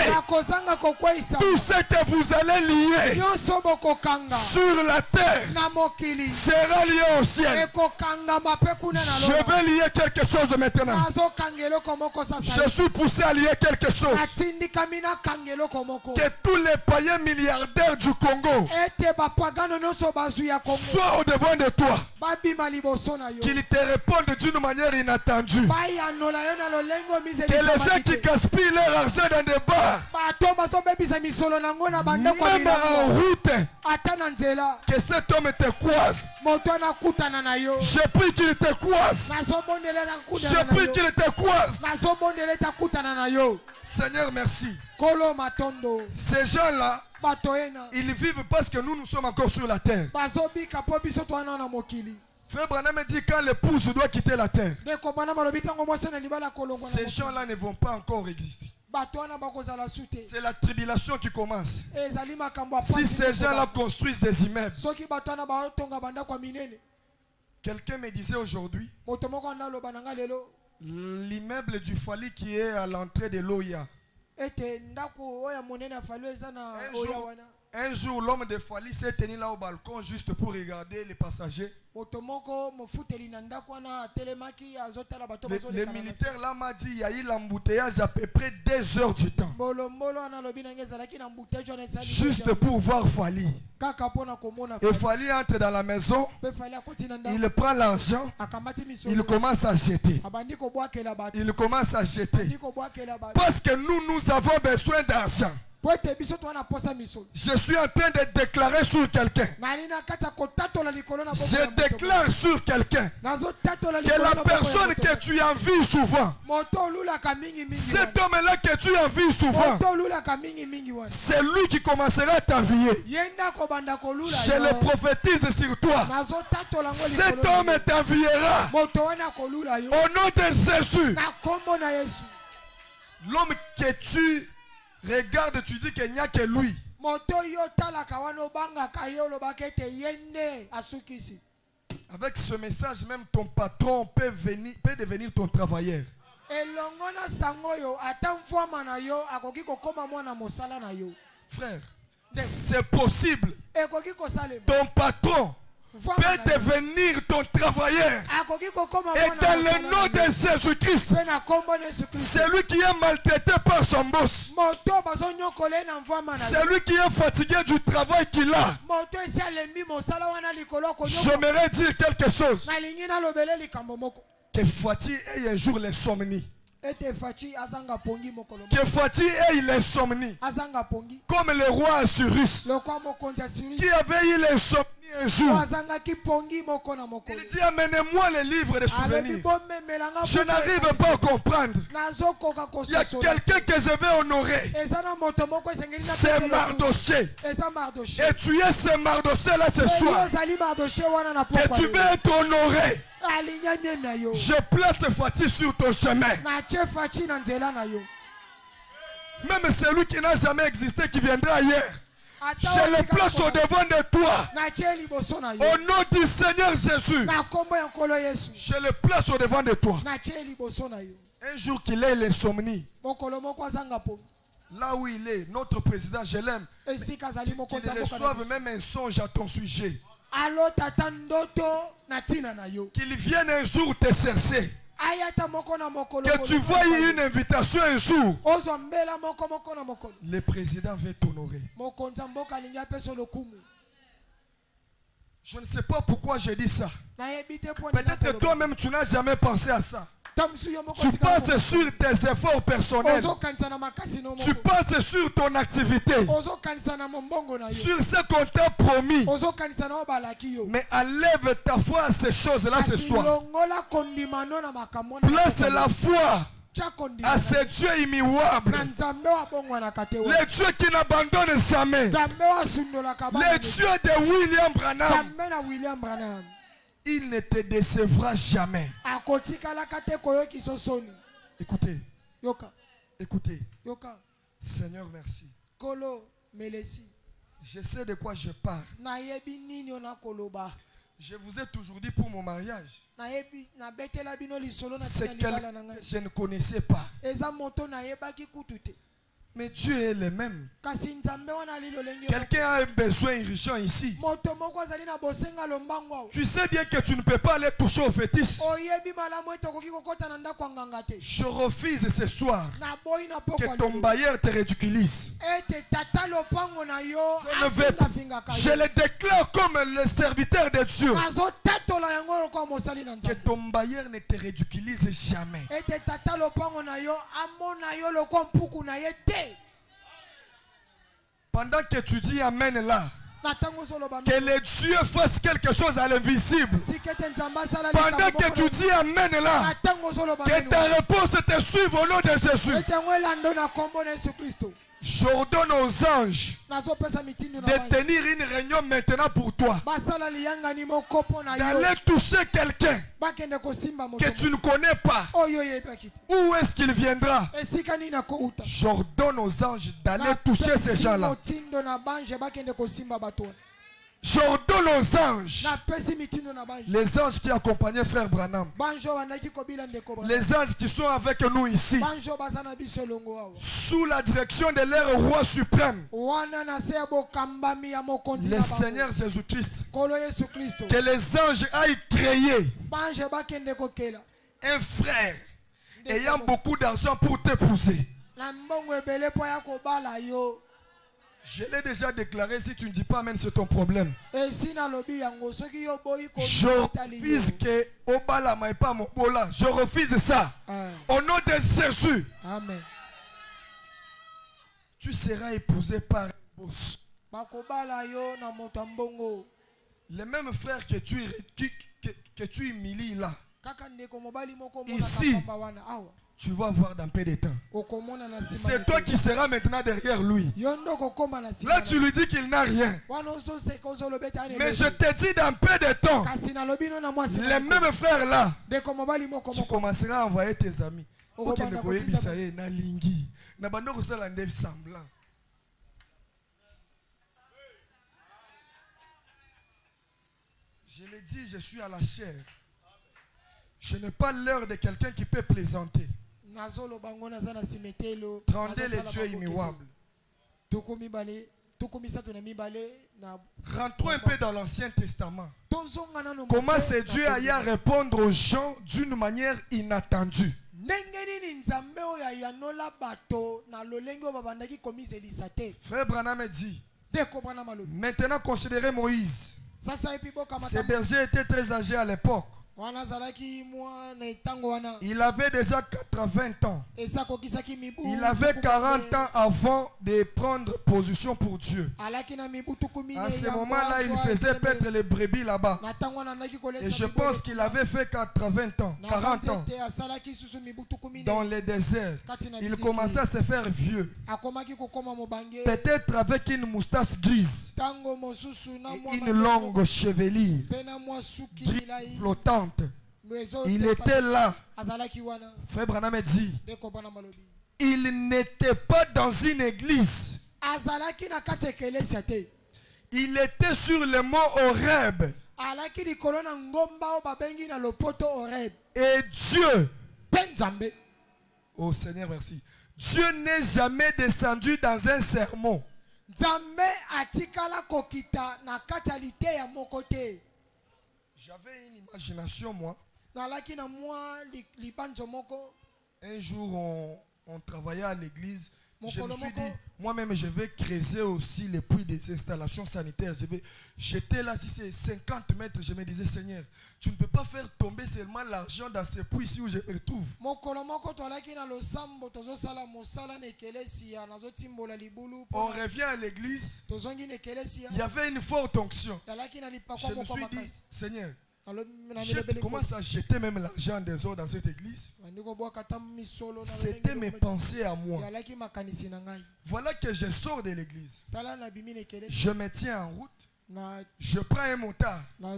S3: Tout ce que vous allez lier sur la terre sera lié au ciel. Je vais lier quelque chose maintenant. Je suis poussé à lier quelque chose. Que tous les païens milliardaires du Congo soient au devant de toi. Qu'ils te répondent d'une manière inattendue. Que les gens qui gaspillent leur argent dans des bars, même en route, que cet homme te croise. Je prie qu'il te croise. Je prie qu'il te croise. Seigneur, merci. Ces gens-là, ils vivent parce que nous sommes encore sur la terre. Frère Branham me dit quand l'épouse doit quitter la terre, ces gens-là ne vont pas encore exister. C'est la tribulation qui commence. Si ces gens-là construisent des immeubles, quelqu'un me disait aujourd'hui, l'immeuble du Fali qui est à l'entrée de l'Oya. Un jour, l'homme de Fali s'est tenu là au balcon juste pour regarder les passagers. Le militaire là m'a dit il y a eu l'embouteillage à peu près 2 heures du temps. Juste pour voir Fali. Et Fali entre dans la maison, il prend l'argent, il commence à jeter. Il commence à jeter. Parce que nous avons besoin d'argent. Je suis en train de déclarer sur quelqu'un. Je déclare sur quelqu'un que la personne que tu envies souvent, cet homme-là que tu envies souvent, c'est lui qui commencera à t'envier. Je le prophétise sur toi. Cet homme t'enviera au nom de Jésus. L'homme que tu regarde, tu dis qu'il n'y a que lui. Avec ce message, même ton patron peut devenir ton travailleur. Frère, c'est possible. Ton patron peut devenir ton travailleur. Et dans le nom de Jésus-Christ, celui qui est maltraité par son boss, celui qui est fatigué du travail qu'il a, j'aimerais dire quelque chose. Que Fati ait un jour l'insomnie. Que Fati ait l'insomnie. Comme le roi Assyrus qui avait eu l'insomnie un jour. Il dit amenez-moi les livres de souvenirs. Je n'arrive pas à comprendre. Il y a quelqu'un que je vais honorer. C'est Mardoché. Et tu es ce Mardoché là ce soir. Et tu veux être honoré. Je place Fati sur ton chemin. Même celui qui n'a jamais existé, qui viendra ailleurs, je le place au devant de toi. Au nom du Seigneur Jésus, je le place au devant de toi. Un jour qu'il ait l'insomnie, là où il est, notre président, je l'aime, qu'il reçoive même un songe à ton sujet. Qu'il vienne un jour te chercher. Que tu vois une invitation un jour. Le président veut t'honorer. Je ne sais pas pourquoi je dis ça. Peut-être toi-même tu n'as jamais pensé à ça. Tu penses sur tes efforts personnels. Tu penses sur ton activité. Sur ce qu'on t'a promis. Mais enlève ta foi à ces choses-là ce soir. Place la foi à ce Dieu immuable. Le Dieu qui n'abandonne jamais. Le Dieu de William Branham. Il ne te décevra jamais. Écoutez. Écoutez. Seigneur, merci. Je sais de quoi je parle. Je vous ai toujours dit pour mon mariage. C'est quelqu'un que je ne connaissais pas. Mais Dieu est le même. Quelqu'un a un besoin urgent ici. Tu sais bien que tu ne peux pas aller toucher au fétiche. Je refuse ce soir que ton bailleur te ridiculise. Je le déclare comme le serviteur de Dieu. Que ton bailleur ne te ridiculise jamais. Pendant que tu dis Amen là, Que le Dieu fasse quelque chose à l'invisible. Pendant que tu dis Amen là, que ta réponse te suive au nom de Jésus. J'ordonne aux anges de tenir une réunion maintenant pour toi. D'aller toucher quelqu'un que tu ne connais pas. Où est-ce qu'il viendra? J'ordonne aux anges d'aller toucher ces gens-là. J'ordonne aux anges, les anges qui accompagnaient frère Branham, les anges qui sont avec nous ici, sous la direction de leur roi suprême, le Seigneur Jésus-Christ, que les anges aillent créer un frère ayant beaucoup d'argent pour t'épouser. Je l'ai déjà déclaré, si tu ne dis pas Amen, c'est ton problème. Je refuse ça. Au nom de Jésus.
S1: Amen.
S3: Tu seras épousé par un boss. Les mêmes frères que tu humilies là. Ici. Tu vas voir dans peu de temps. C'est toi qui seras maintenant derrière lui. Là, tu lui dis qu'il n'a rien. Mais je te dis dans peu de temps, les mêmes frères là, tu commenceras à envoyer tes amis. Je l'ai dit, je suis à la chair. Je n'ai pas l'heure de quelqu'un qui peut plaisanter. Rendez les dieux immuables. Rentrons un peu dans l'Ancien Testament. Comment ces dieux allaient répondre aux gens d'une manière inattendue. Frère Branham dit, maintenant considérez Moïse. Ces bergers étaient très âgés à l'époque. Il avait déjà 80 ans. Il avait 40 ans avant de prendre position pour Dieu. À ce moment-là, il faisait paître les brebis là-bas. Et je pense qu'il avait fait 80 ans, 40 ans. Dans le désert, il commençait à se faire vieux. Peut-être avec une moustache grise. Et une longue chevelure grise flottante. Il était là. Frère Branham dit, il n'était pas dans une église. Il était sur le mont Horeb. Et Dieu, oh Seigneur merci, Dieu n'est jamais descendu dans un sermon. J'avais une imagination, moi. Un jour, on travaillait à l'église. Je me suis dit, moi-même, je vais creuser aussi les puits des installations sanitaires. J'étais là, si c'est 50 mètres, je me disais, Seigneur, tu ne peux pas faire tomber seulement l'argent dans ces puits ici où je me retrouve. On revient à l'église. Il y avait une forte onction. Je me suis dit, Seigneur, je commence à jeter même l'argent des autres dans cette église. C'était mes pensées à moi. Voilà que je sors de l'église. Je me tiens en route. Je prends un motard. Au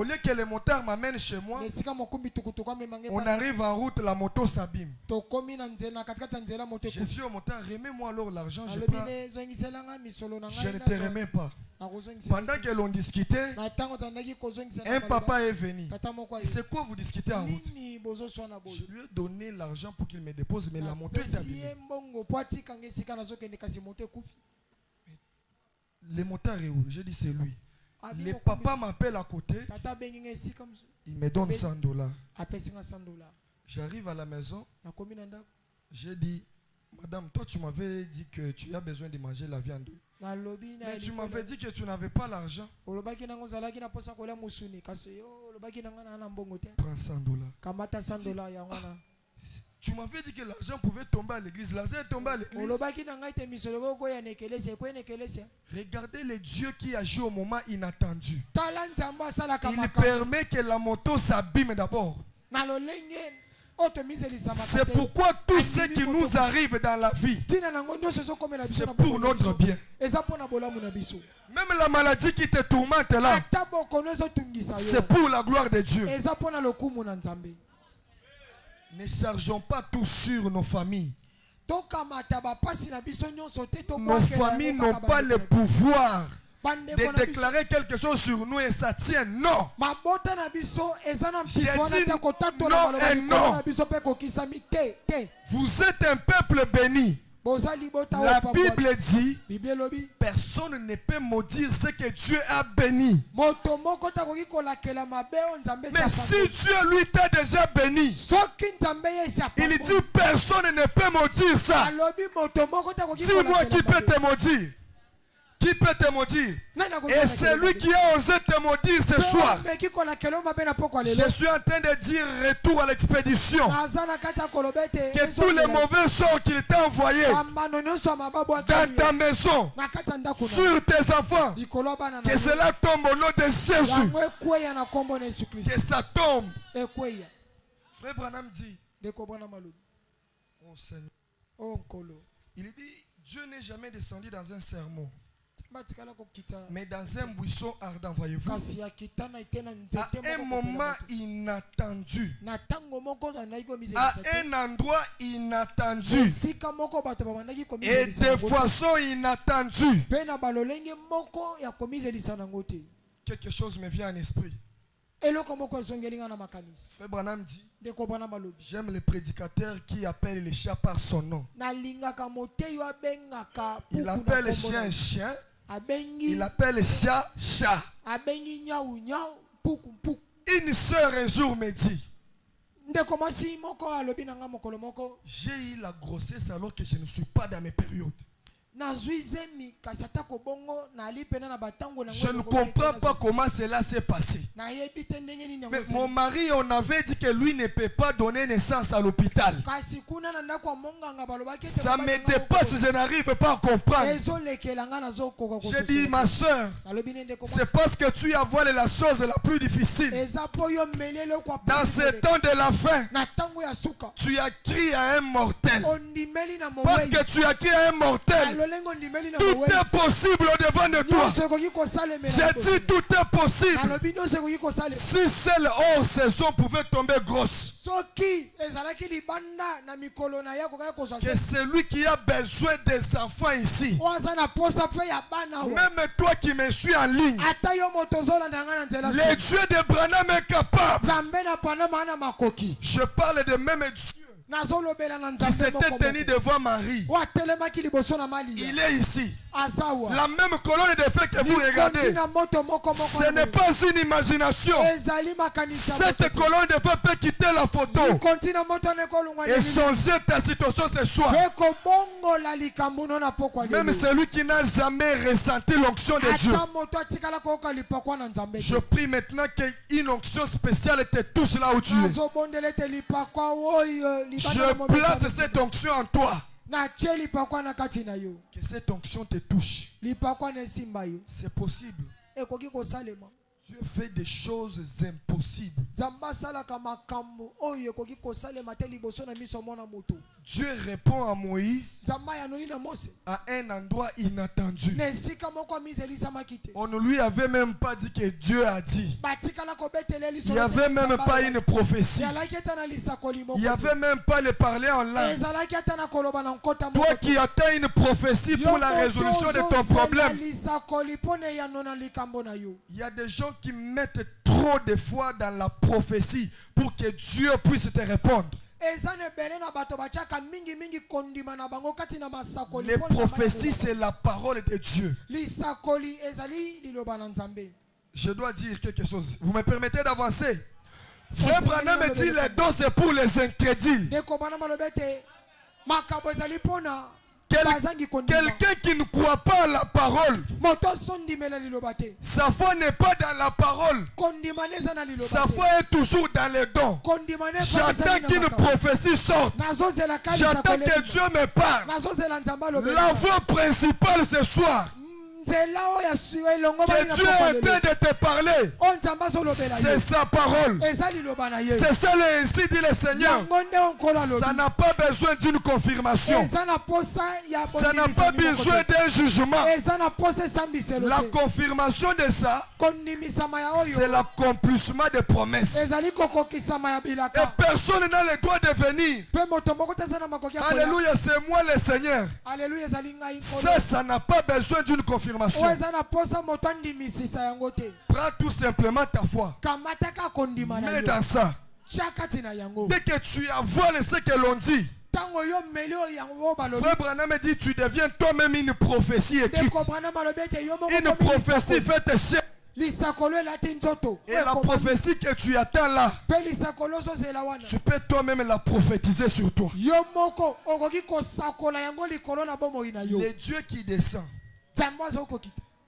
S3: lieu que le motard m'amène chez moi, on arrive en route, la moto s'abîme. Je dis au motard, remets-moi alors l'argent. Je ne te remets pas. Pendant que l'on discutait, un papa est venu. C'est quoi vous discutez en route? Je lui ai donné l'argent pour qu'il me dépose, mais la moto est abîmée. Le motard est où? Je dis c'est lui. Le papa m'appelle à côté. Il me donne $100. J'arrive à la maison. J'ai dit, madame, toi tu m'avais dit que tu as besoin de manger la viande. Mais tu m'avais dit que tu n'avais pas l'argent. Prends $100. Tu m'avais dit que l'argent pouvait tomber à l'église. L'argent est tombé à l'église. Regardez le Dieu qui agit au moment inattendu. Il permet que la moto s'abîme d'abord. C'est pourquoi tout ce qui nous arrive dans la vie, c'est pour notre bien. Même la maladie qui te tourmente là, c'est pour la gloire de Dieu. Ne chargeons pas tout sur nos familles. Nos familles n'ont pas le pouvoir de déclarer quelque chose sur nous et ça tient. Non. J'ai dit non et non. Vous êtes un peuple béni. La Bible dit, personne ne peut maudire ce que Dieu a béni. Mais si Dieu lui t'a déjà béni, il dit personne ne peut maudire ça. Dis-moi qui peut te maudire. Qui peut te maudire? Et c'est lui qui a osé te maudire ce soir. Je suis en train de dire retour à l'expédition. Que tous les mauvais sorts qu'il t'a envoyés dans ta maison, sur tes enfants, que cela tombe au nom de Jésus. Que ça tombe. Frère Branham dit, oh Seigneur, il dit, Dieu n'est jamais descendu dans un sermon, mais dans un buisson ardent, voyez-vous. À un moment inattendu, à un endroit inattendu, et de façon inattendue, quelque chose me vient en esprit. Frère Branham dit, j'aime les prédicateurs qui appellent les chats par son nom. Il appelle les chiens chien. Il appelle les chats chat. Une sœur un jour me dit, j'ai eu la grossesse alors que je ne suis pas dans mes périodes. Je ne comprends pas comment cela s'est passé. Mais mon mari, on avait dit que lui ne peut pas donner naissance à l'hôpital. Ça me dépasse, je n'arrive pas à comprendre. J'ai dit, ma soeur, c'est parce que tu as voilé la chose la plus difficile. Dans ce temps de la fin, tu as crié à un mortel. Parce que tu as crié à un mortel. Tout est possible au devant de toi. J'ai dit tout est possible. Si celle hors saison pouvait tomber grosse, que celui qui a besoin des enfants ici, même toi qui me suis en ligne, le Dieu de Branham est capable. Je parle de même Dieu qui s'était tenu devant Marie. Il est ici. La même colonne de feu que vous regardez, ce n'est pas une imagination. Cette colonne de feu peut quitter la photo et changer ta situation ce soir. Même celui qui n'a jamais ressenti l'onction de Dieu, je prie maintenant qu'une onction spéciale te touche là où tu es. Je place cette onction en toi. Que cette onction te touche. C'est possible. Dieu fait des choses impossibles. Dieu répond à Moïse à un endroit inattendu. On ne lui avait même pas dit que Dieu a dit. Il n'y avait même pas une prophétie. Il n'y avait même pas le parler en langue. Toi qui attends une prophétie pour la résolution de ton problème, il y a des gens qui mettent trop de foi dans la prophétie pour que Dieu puisse te répondre. Les prophéties, c'est la parole de Dieu. Je dois dire quelque chose. Vous me permettez d'avancer? Frère Branham me dit les dons c'est pour les incrédules. Quelqu'un qui ne croit pas à la parole, sa foi n'est pas dans la parole. Sa foi est toujours dans les dons. J'attends qu'une prophétie sorte. J'attends que Dieu me parle. La voix principale ce soir, que Dieu est en train de te parler, c'est sa parole. C'est ça ainsi dit le Seigneur. Ça n'a pas besoin d'une confirmation. Ça n'a pas besoin d'un jugement. La confirmation de ça, c'est l'accomplissement des promesses. Et personne n'a le droit de venir. Alléluia, c'est moi le Seigneur. Ça n'a pas besoin d'une confirmation. Prends tout simplement ta foi. Mets dans ça. Dès que tu avoines ce que l'on dit, Frère Branham dit, tu deviens toi-même une prophétie écrite. Une prophétie faite chez. Et la prophétie que tu attends là, tu peux toi-même la prophétiser sur toi. Le Dieu qui descend,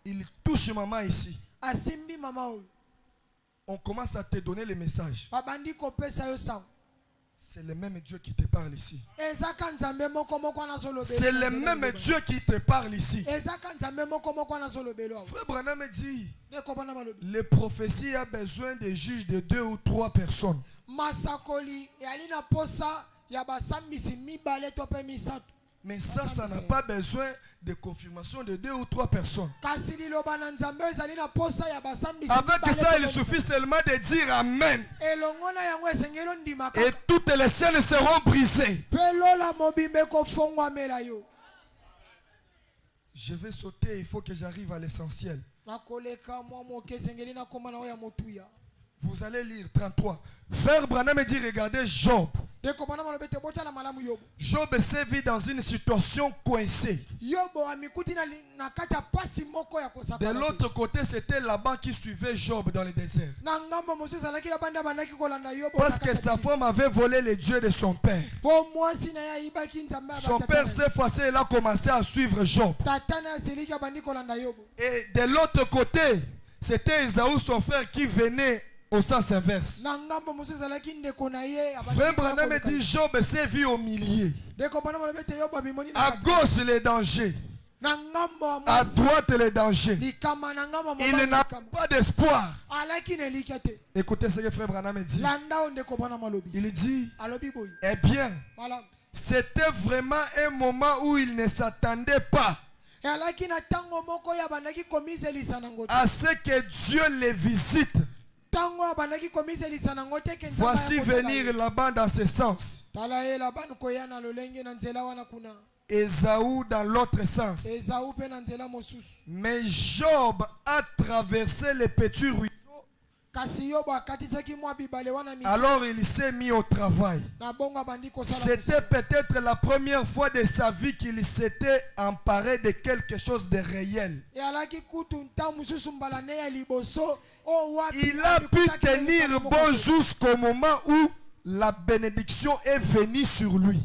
S3: il touche maman ici. On commence à te donner les messages. C'est le même Dieu qui te parle ici. C'est le même Dieu qui te parle ici. Frère Branham dit, les prophéties a besoin de juges de 2 ou 3 personnes. Mais ça n'a pas besoin de confirmation de 2 ou 3 personnes. Avec ça, il suffit seulement de dire Amen. Et toutes les chaînes seront brisées. Je vais sauter, il faut que j'arrive à l'essentiel. Vous allez lire 33. Frère Branham dit, regardez Job. Job s'est vu dans une situation coincée. De l'autre côté, c'était Laban qui suivait Job dans le désert. Parce que sa femme avait volé les dieux de son père. Son père, cette fois-ci, il a commencé à suivre Job. Et de l'autre côté, c'était Esaü, son frère, qui venait au sens inverse. Frère Branham dit, Job s'est vu au milieu. À gauche les dangers, à droite les dangers. Il n'a pas d'espoir. Écoutez ce que Frère Branham dit. Il dit, eh bien, c'était vraiment un moment où il ne s'attendait pas à ce que Dieu les visite. Voici venir Laban dans ce sens. Esaü dans l'autre sens. Mais Job a traversé les petits ruisseaux. Alors il s'est mis au travail. C'était peut-être la première fois de sa vie qu'il s'était emparé de quelque chose de réel. Il a pu tenir bon jusqu'au moment où la bénédiction est venue sur lui.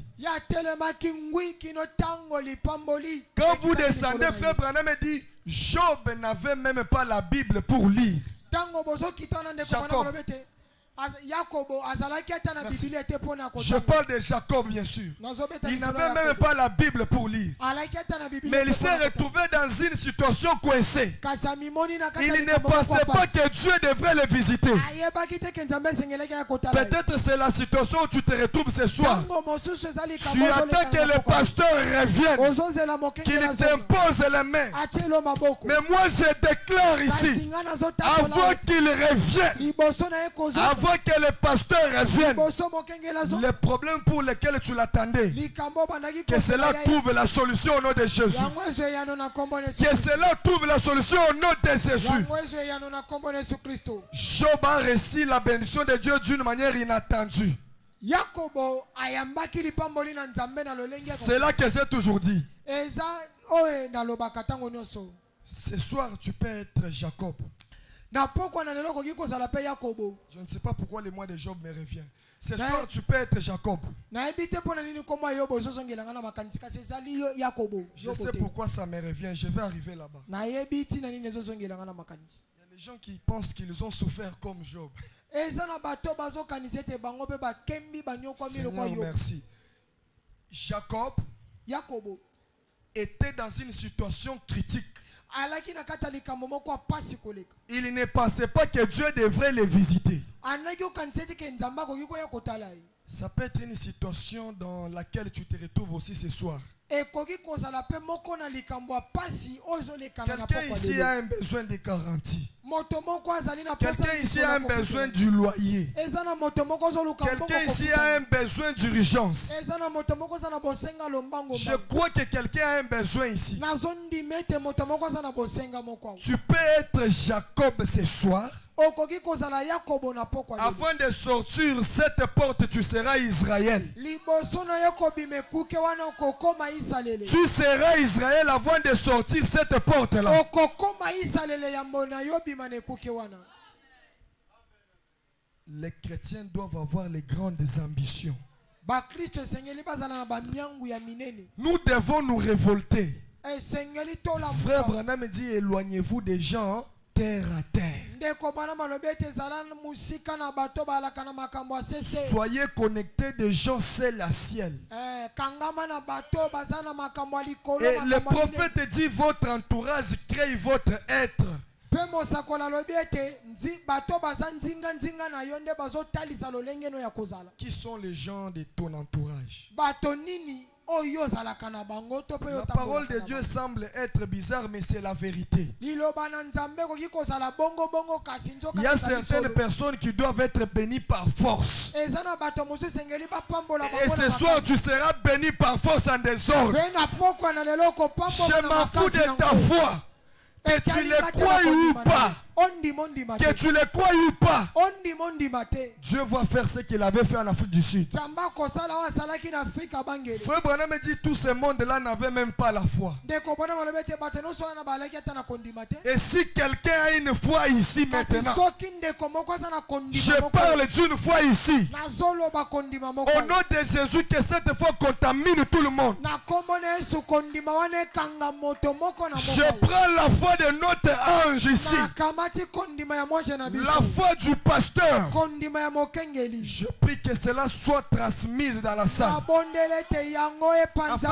S3: Quand vous descendez, Frère Branham dit, Job n'avait même pas la Bible pour lire. Jacob. Je parle de Jacob, bien sûr. Il n'avait même pas la Bible pour lire. Mais il s'est retrouvé dans une situation coincée. Il ne pensait pas que Dieu devrait le visiter. Peut-être c'est la situation où tu te retrouves ce soir. Tu attends que le pasteur revienne, qu'il t'impose les mains. Mais moi je déclare ici, avant qu'il revienne, avant que le pasteur revienne, les problèmes pour lesquels tu l'attendais, que cela trouve la solution au nom de Jésus. Que cela trouve la solution au nom de Jésus. Job a reçu la bénédiction de Dieu d'une manière inattendue. C'est là que j'ai toujours dit. Ce soir, tu peux être Jacob. Je ne sais pas pourquoi le mois de Job me revient. Ce soir, tu peux être Jacob. Je sais pourquoi ça me revient. Je vais arriver là-bas. Il y a des gens qui pensent qu'ils ont souffert comme Job. Seigneur, merci. Jacob était dans une situation critique. Il ne pensait pas que Dieu devrait le visiter. Ça peut être une situation dans laquelle tu te retrouves aussi ce soir. Quelqu'un ici a un besoin de garantie. Quelqu'un ici a un besoin du loyer. Quelqu'un ici a un besoin d'urgence. Je crois que quelqu'un a un besoin ici. Tu peux être Jacob ce soir. Avant de sortir cette porte, tu seras Israël. Tu seras Israël avant de sortir cette porte-là. Les chrétiens doivent avoir les grandes ambitions. Nous devons nous révolter. Frère Branham dit, éloignez-vous des gens terre à terre. Soyez connectés des gens ciel à ciel. Et le prophète dit, votre entourage crée votre être. Qui sont les gens de ton entourage? La parole de Dieu semble être bizarre, mais c'est la vérité. Il y a certaines personnes qui doivent être bénies par force. Et ce soir, tu seras béni par force en désordre. Je m'en fous de ta foi. Que tu le crois ou pas. Que tu le crois ou pas. Dieu va faire ce qu'il avait fait en Afrique du Sud. Frère Branham me dit tout ce monde-là n'avait même pas la foi. Et si quelqu'un a une foi ici maintenant, je parle d'une foi ici. Au nom de Jésus, que cette foi contamine tout le monde. Je prends la foi de notre ange ici. La foi du pasteur. Je prie que cela soit transmise dans la salle. Afin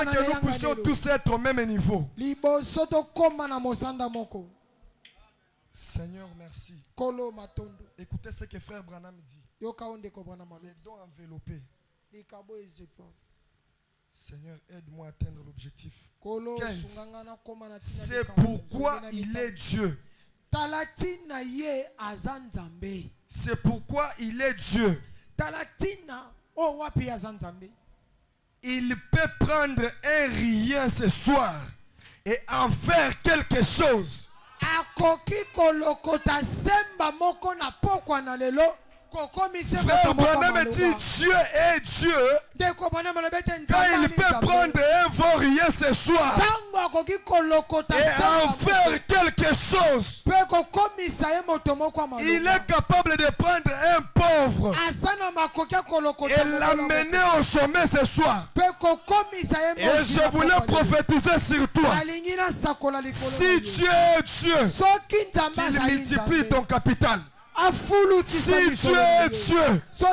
S3: que nous puissions tous être au même niveau. Seigneur, merci. Écoutez ce que frère Branham dit. Les dons enveloppés. Seigneur, aide-moi à atteindre l'objectif. 15. C'est pourquoi il est Dieu. C'est pourquoi il est Dieu. Il peut prendre un rien ce soir et en faire quelque chose. Frère Branham dit Dieu est Dieu. Quand il peut prendre un vaurien ce soir et en faire quelque chose, il est capable de prendre un pauvre et l'amener au sommet ce soir. Et je voulais prophétiser sur toi. Si Dieu est Dieu, qu'il multiplie ton capital. Si Dieu est Dieu, si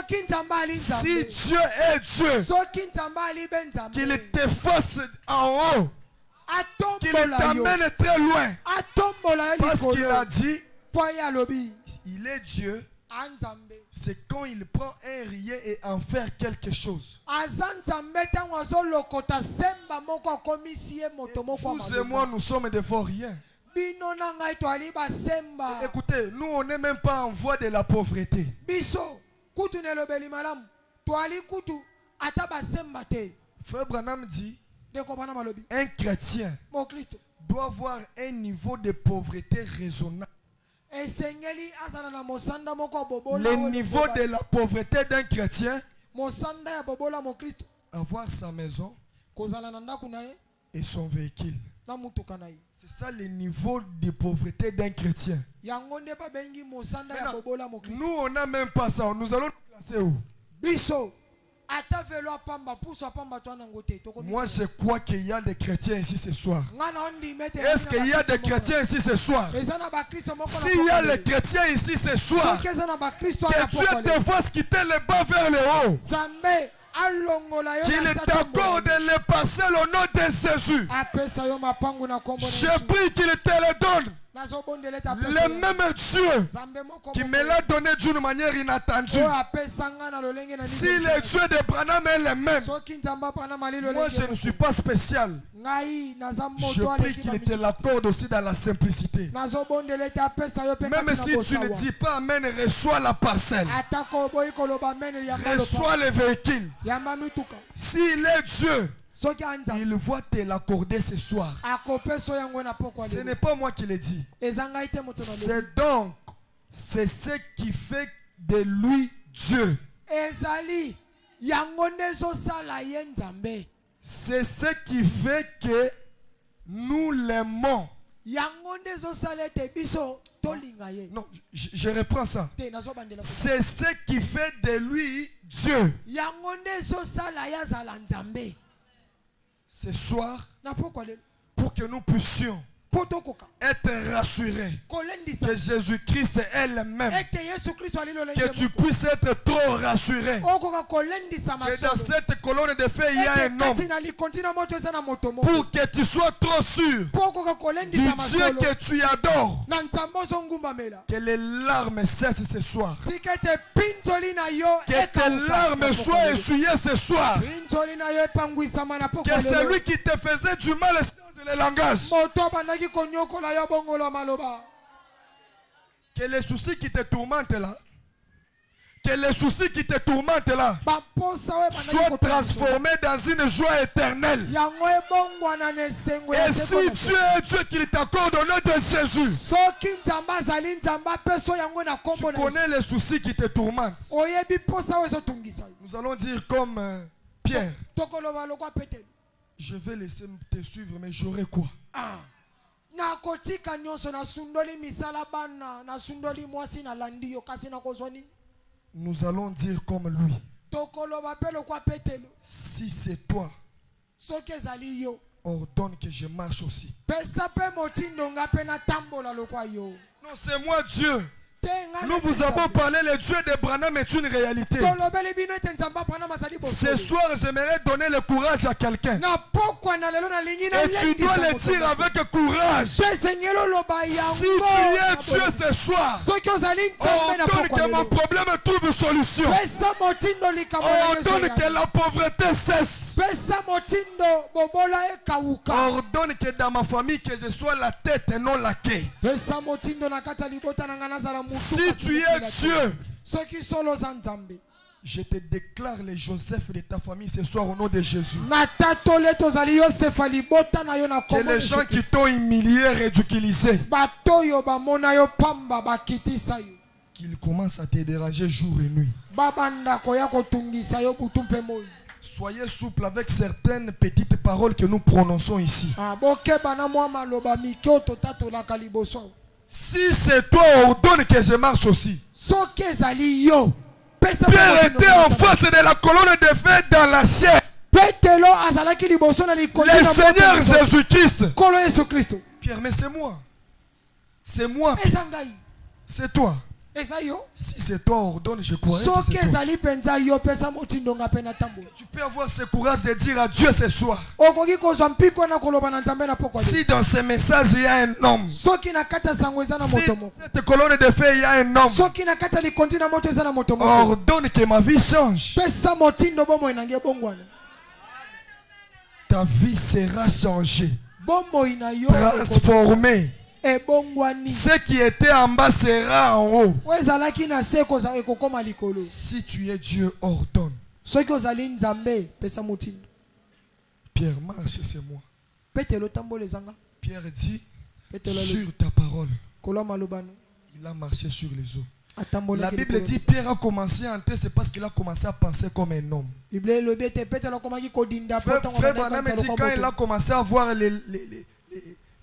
S3: Dieu est Dieu, qu'il te fasse en haut, qu'il t'amène très loin, parce qu'il a dit, il est Dieu, c'est quand il prend un rien et en faire quelque chose. Vous et moi, nous sommes des vauriens. Écoutez, nous on n'est même pas en voie de la pauvreté. Frère Branham dit, un chrétien doit avoir un niveau de pauvreté raisonnable. Le niveau de la pauvreté d'un chrétien, avoir sa maison et son véhicule. C'est ça le niveau de pauvreté d'un chrétien. Nous, on n'a même pas ça. Nous allons nous classer où? Moi, je crois qu'il y a des chrétiens ici ce soir. Est-ce qu'il y a des chrétiens ici ce soir? S'il y a des chrétiens ici ce soir, que Dieu te fasse quitter le bas vers le haut. Qu'il t'accorde de le passer au nom de Jésus. Je prie qu'il te le donne. Le même Dieu qui me l'a donné d'une manière inattendue. Si le Dieu de Branham est le même, moi je ne suis pas spécial. Je prie qu'il te l'accorde aussi dans la simplicité. Même si tu ne dis pas Amen, reçois la parcelle. Reçois le véhicule. S'il est Dieu, il va te l'accorder ce soir. Ce n'est pas moi qui le dis. C'est donc, c'est ce qui fait de lui Dieu. C'est ce qui fait que nous l'aimons. Non, je reprends ça. C'est ce qui fait de lui Dieu. Ce soir, pour que nous puissions être rassurés que Jésus-Christ est le même, que tu puisses être trop rassuré que dans cette colonne de feu il y a un homme, pour que tu sois trop sûr du Dieu que tu adores, que les larmes cessent ce soir, que tes larmes soient essuyées ce soir, que celui qui te faisait du mal le langage, que les soucis qui te tourmentent là, que les soucis qui te tourmentent là soient transformés dans une joie éternelle. Et si Dieu est Dieu, qu'il t'accorde au nom de Jésus. Tu connais les soucis qui te tourmentent. Nous allons dire comme Pierre. Je vais laisser te suivre, mais j'aurai quoi? Nous allons dire comme lui. Si c'est toi, ordonne que je marche aussi. Non, c'est moi Dieu. Nous vous avons parlé, le Dieu de Branham est une réalité. Ce soir, j'aimerais donner le courage à quelqu'un. Et tu dois le dire avec courage. Si tu es Dieu ce soir, ordonne que mon problème trouve solution. Ordonne que la pauvreté cesse. Ordonne que dans ma famille, que je sois la tête et non la queue. Si tu es Dieu, je te déclare les Joseph de ta famille ce soir au nom de Jésus. Que les gens qui t'ont humilié, ridiculisé, qu'ils commencent à te déranger jour et nuit. Soyez souple avec certaines petites paroles que nous prononçons ici. Si c'est toi, ordonne que je marche aussi. Pierre était en face de la colonne de feu dans la chair. Le Seigneur Jésus-Christ. Pierre, mais c'est moi. C'est moi. C'est toi. Si c'est toi, ordonne, je crois. Tu peux avoir ce courage de dire à Dieu ce soir. Si dans ce message il y a un homme, si cette colonne de feu il y a un homme, ordonne que ma vie change. Ta vie sera changée, transformée. Ce qui était en bas sera en haut. Si tu es Dieu, ordonne. Pierre marche, c'est moi. Pierre dit sur ta parole. Il a marché sur les eaux. La Bible dit Pierre a commencé à entrer, c'est parce qu'il a commencé à penser comme un homme. Frère Branham dit quand il a commencé à voir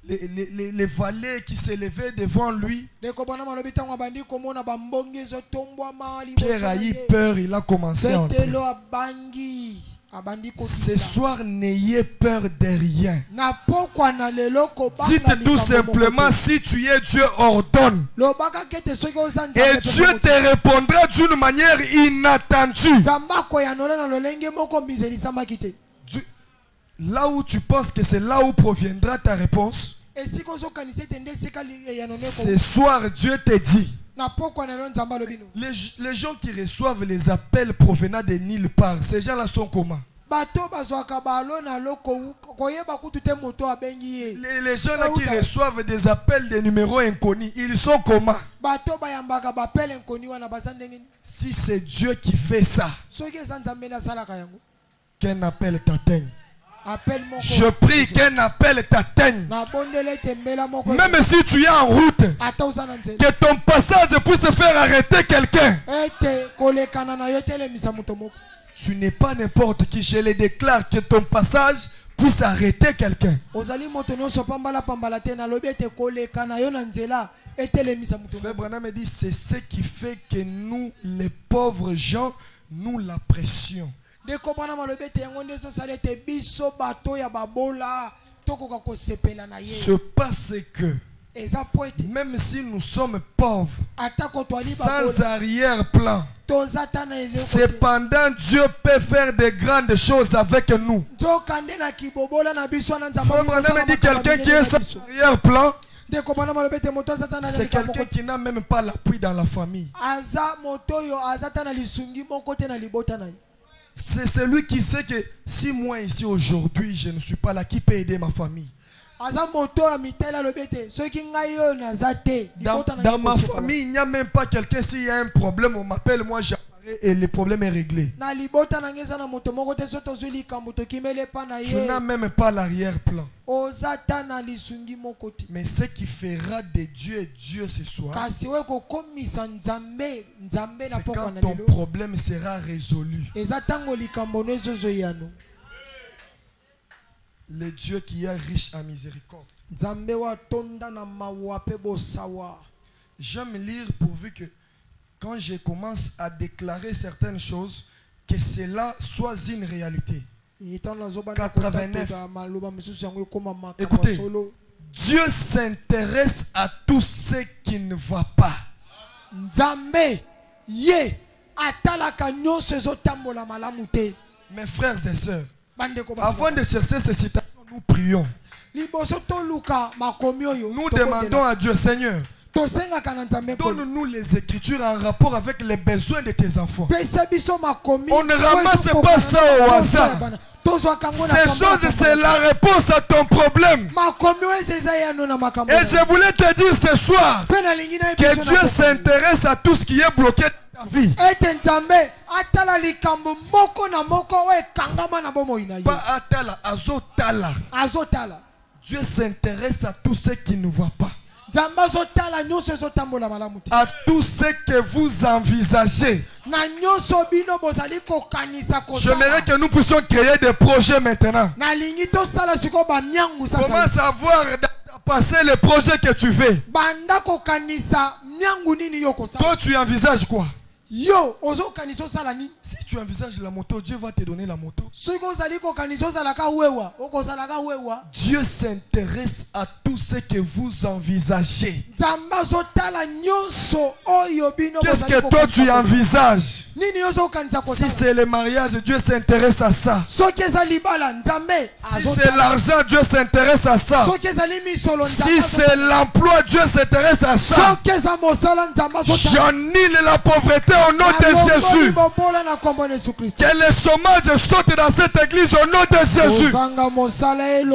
S3: les valets qui s'élevaient devant lui. Pierre a eu peur, il a commencé à entrer. Ce soir, n'ayez peur de rien. Dites tout simplement, si tu es Dieu, ordonne. Et Dieu te répondra d'une manière inattendue. Là où tu penses que c'est là où proviendra ta réponse, ce soir, Dieu te dit. Les gens qui reçoivent les appels provenant de nulle part, ces gens-là sont comment? Les gens là qui reçoivent des appels de numéros inconnus, ils sont comment? Si c'est Dieu qui fait ça, qu'un appel t'atteigne. Je prie qu'un appel t'atteigne. Même si tu es en route, que ton passage puisse faire arrêter quelqu'un. Tu n'es pas n'importe qui. Je le déclare, que ton passage puisse arrêter quelqu'un. Frère Branham dit, c'est ce qui fait que nous, les pauvres gens, nous la pression. Se passe que même si nous sommes pauvres, sans arrière-plan, cependant Dieu peut faire de grandes choses avec nous. Frère Branham dit, quelqu'un qui est sans arrière-plan, c'est quelqu'un qui n'a même pas l'appui dans la famille. C'est celui qui sait que si moi ici aujourd'hui je ne suis pas là, qui peut aider ma famille? Dans ma famille, il n'y a même pas quelqu'un. S'il y a un problème, on m'appelle, moi j'apparais et le problème est réglé. Tu n'as même pas l'arrière-plan. Mais ce qui fera de Dieu Dieu ce soir, c'est quand ton problème sera résolu. Le Dieu qui est riche en miséricorde. J'aime lire pourvu que quand je commence à déclarer certaines choses, que cela soit une réalité. 89. Écoutez, Dieu s'intéresse à tout ce qui ne va pas. Mes frères et sœurs, avant de chercher ces citations, nous prions. Nous demandons à Dieu, Seigneur, donne-nous les écritures en rapport avec les besoins de tes enfants. On ne ramasse pas ça au hasard. Ces choses, c'est la réponse à ton problème. Et je voulais te dire ce soir que Dieu s'intéresse à tout ce qui est bloqué dans ta vie. Pas atala, azotala. Dieu s'intéresse à tout ce qui ne va pas. À tout ce que vous envisagez. J'aimerais que nous puissions créer des projets maintenant. Commence à voir passer les projets que tu veux. Toi tu envisages quoi? Si tu envisages la moto, Dieu va te donner la moto. Dieu s'intéresse à tout ce que vous envisagez. Qu'est-ce que toi tu envisages? Si c'est le mariage, Dieu s'intéresse à ça. Si c'est l'argent, Dieu s'intéresse à ça. Si c'est l'emploi, Dieu s'intéresse à ça. J'annule la pauvreté au nom de Jésus. Que le chômage saute dans cette église au nom de Jésus.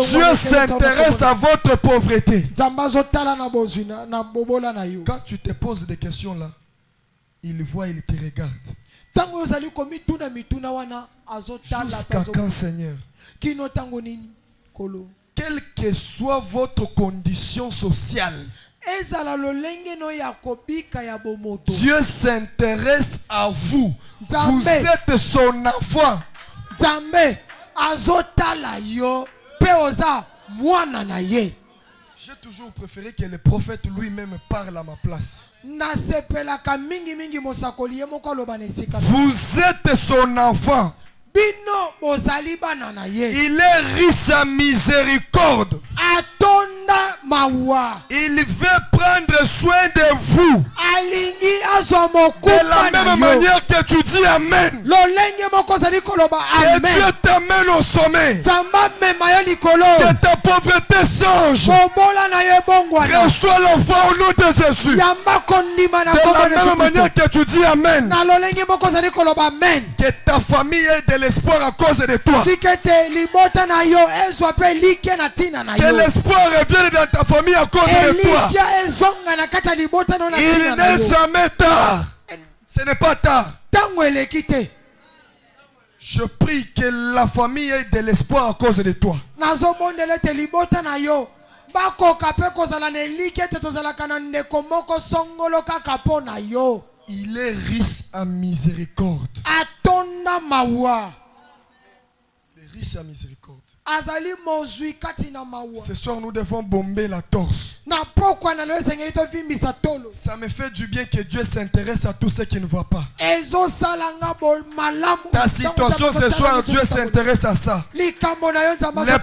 S3: Dieu s'intéresse à votre pauvreté. Quand tu te poses des questions là, il voit, il te regarde. Jusqu'à quand, Seigneur? Quelle que soit votre condition sociale, Dieu s'intéresse à vous. Vous êtes son enfant. J'ai toujours préféré que le prophète lui-même parle à ma place. Vous êtes son enfant. Il est riche en miséricorde. Il veut prendre soin de vous. De la même manière que tu dis Amen. Que Dieu t'amène au sommet. Que ta pauvreté change. Reçois l'enfant au nom de Jésus. De la même manière que tu dis Amen. Que ta famille ait de l'espoir à cause de toi. Que l'espoir revienne dans ta famille à cause de toi. Il n'est jamais tard. Ce n'est pas tard. Je prie que la famille ait de l'espoir à cause de toi. Il est riche en miséricorde. Il est riche en miséricorde. Ce soir nous devons bomber la torse. Ça me fait du bien que Dieu s'intéresse à tout ce qui ne va pas. Ta situation ce soir, Dieu s'intéresse à ça. Les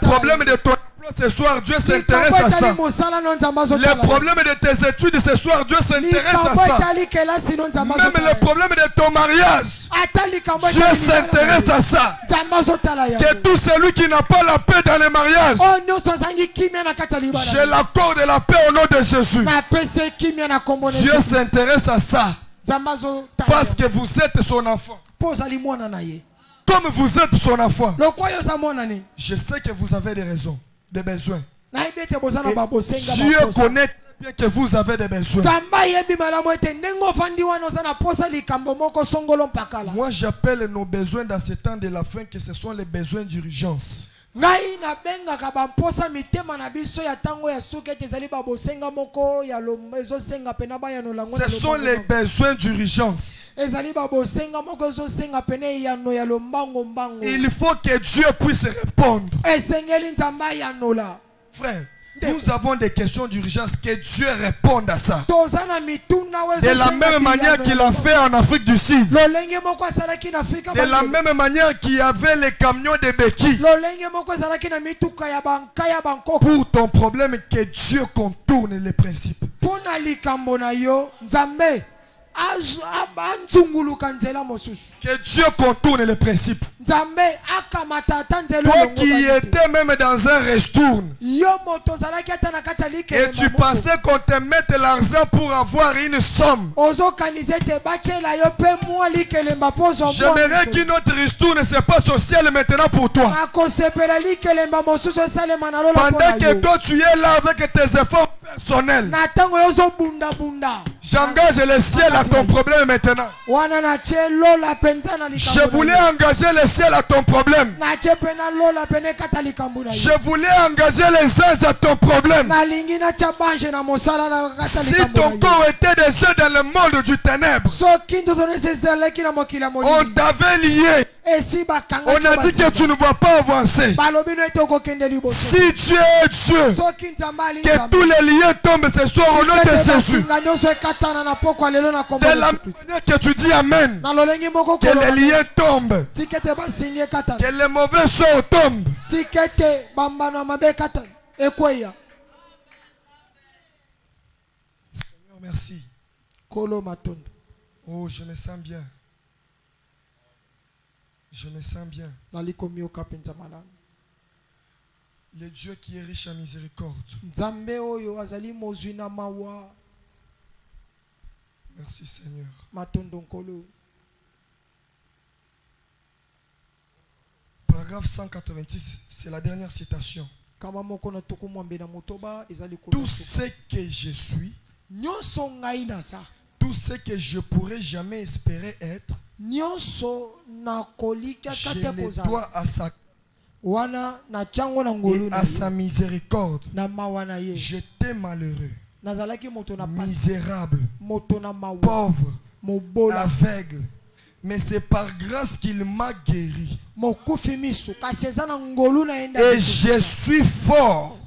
S3: problèmes de ton ce soir, Dieu s'intéresse à ça. Le problème de tes études ce soir, Dieu s'intéresse à ça. Même le problème de ton mariage, Dieu s'intéresse à ça. Que tout celui qui n'a pas la paix dans le mariage, je l'accorde la paix au nom de Jésus. Dieu s'intéresse à ça. Parce que vous êtes son enfant. Comme vous êtes son enfant, je sais que vous avez des raisons, des besoins. Et Dieu connaît bien que vous avez des besoins. Moi j'appelle nos besoins dans ce temps de la fin que ce sont les besoins d'urgence. Ce sont les besoins d'urgence. Il faut que Dieu puisse répondre. Frère, nous avons des questions d'urgence, que Dieu réponde à ça. De la même manière qu'il a fait en Afrique du Sud. De la même manière qu'il y avait les camions de béquilles. Pour ton problème, que Dieu contourne les principes. Que Dieu contourne les principes. Toi qui étais même dans un restourne et tu pensais qu'on te mette l'argent pour avoir une somme. J'aimerais qu'une autre restourne ne soit pas sociale maintenant pour toi. Pendant que toi tu es là avec tes efforts personnels, j'engage le ciel à ton problème maintenant. Je voulais engager le ciel à ton problème. Je voulais engager les anges à ton problème. Si ton corps était déjà dans le monde du ténèbre, on t'avait lié. On a dit que tu ne vas pas avancer. Si Dieu est Dieu, que tous les liens tombent ce soir au nom de Jésus. De la manière que tu dis Amen, que les liens tombent, que les mauvais sorts tombent. Seigneur, merci. Oh, je me sens bien. Je me sens bien. Le Dieu qui est riche en miséricorde. Merci Seigneur. Paragraphe 186, c'est la dernière citation. Tout ce que je suis, tout ce que je pourrais jamais espérer être, je le dois à sa et à sa miséricorde. J'étais malheureux, misérable, pauvre, aveugle, mais c'est par grâce qu'il m'a guéri. Et je suis fort.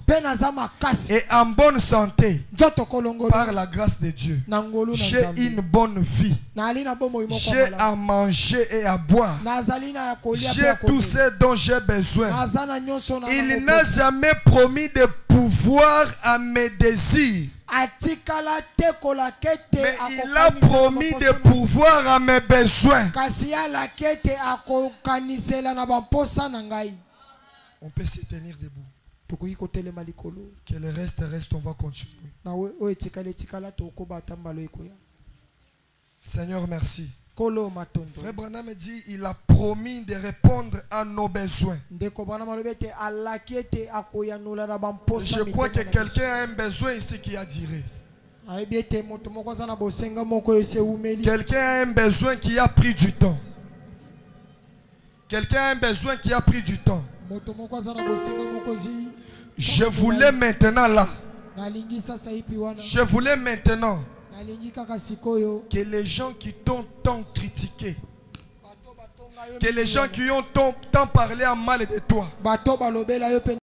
S3: et en bonne santé par la grâce de Dieu. J'ai une bonne vie. J'ai à manger et à boire. J'ai tout ce dont j'ai besoin. Il n'a jamais promis de pouvoir à mes désirs. Mais il a promis de pouvoir à mes besoins. On peut se tenir debout. Que le reste, on va continuer. Seigneur, merci. Frère Branham me dit, il a promis de répondre à nos besoins. Je crois que quelqu'un a un besoin ici qui a duré. Quelqu'un a un besoin qui a pris du temps. Quelqu'un a un besoin qui a pris du temps. Je voulais maintenant là. Je voulais maintenant que les gens qui t'ont tant critiqué, que les gens qui ont tant parlé en mal de toi,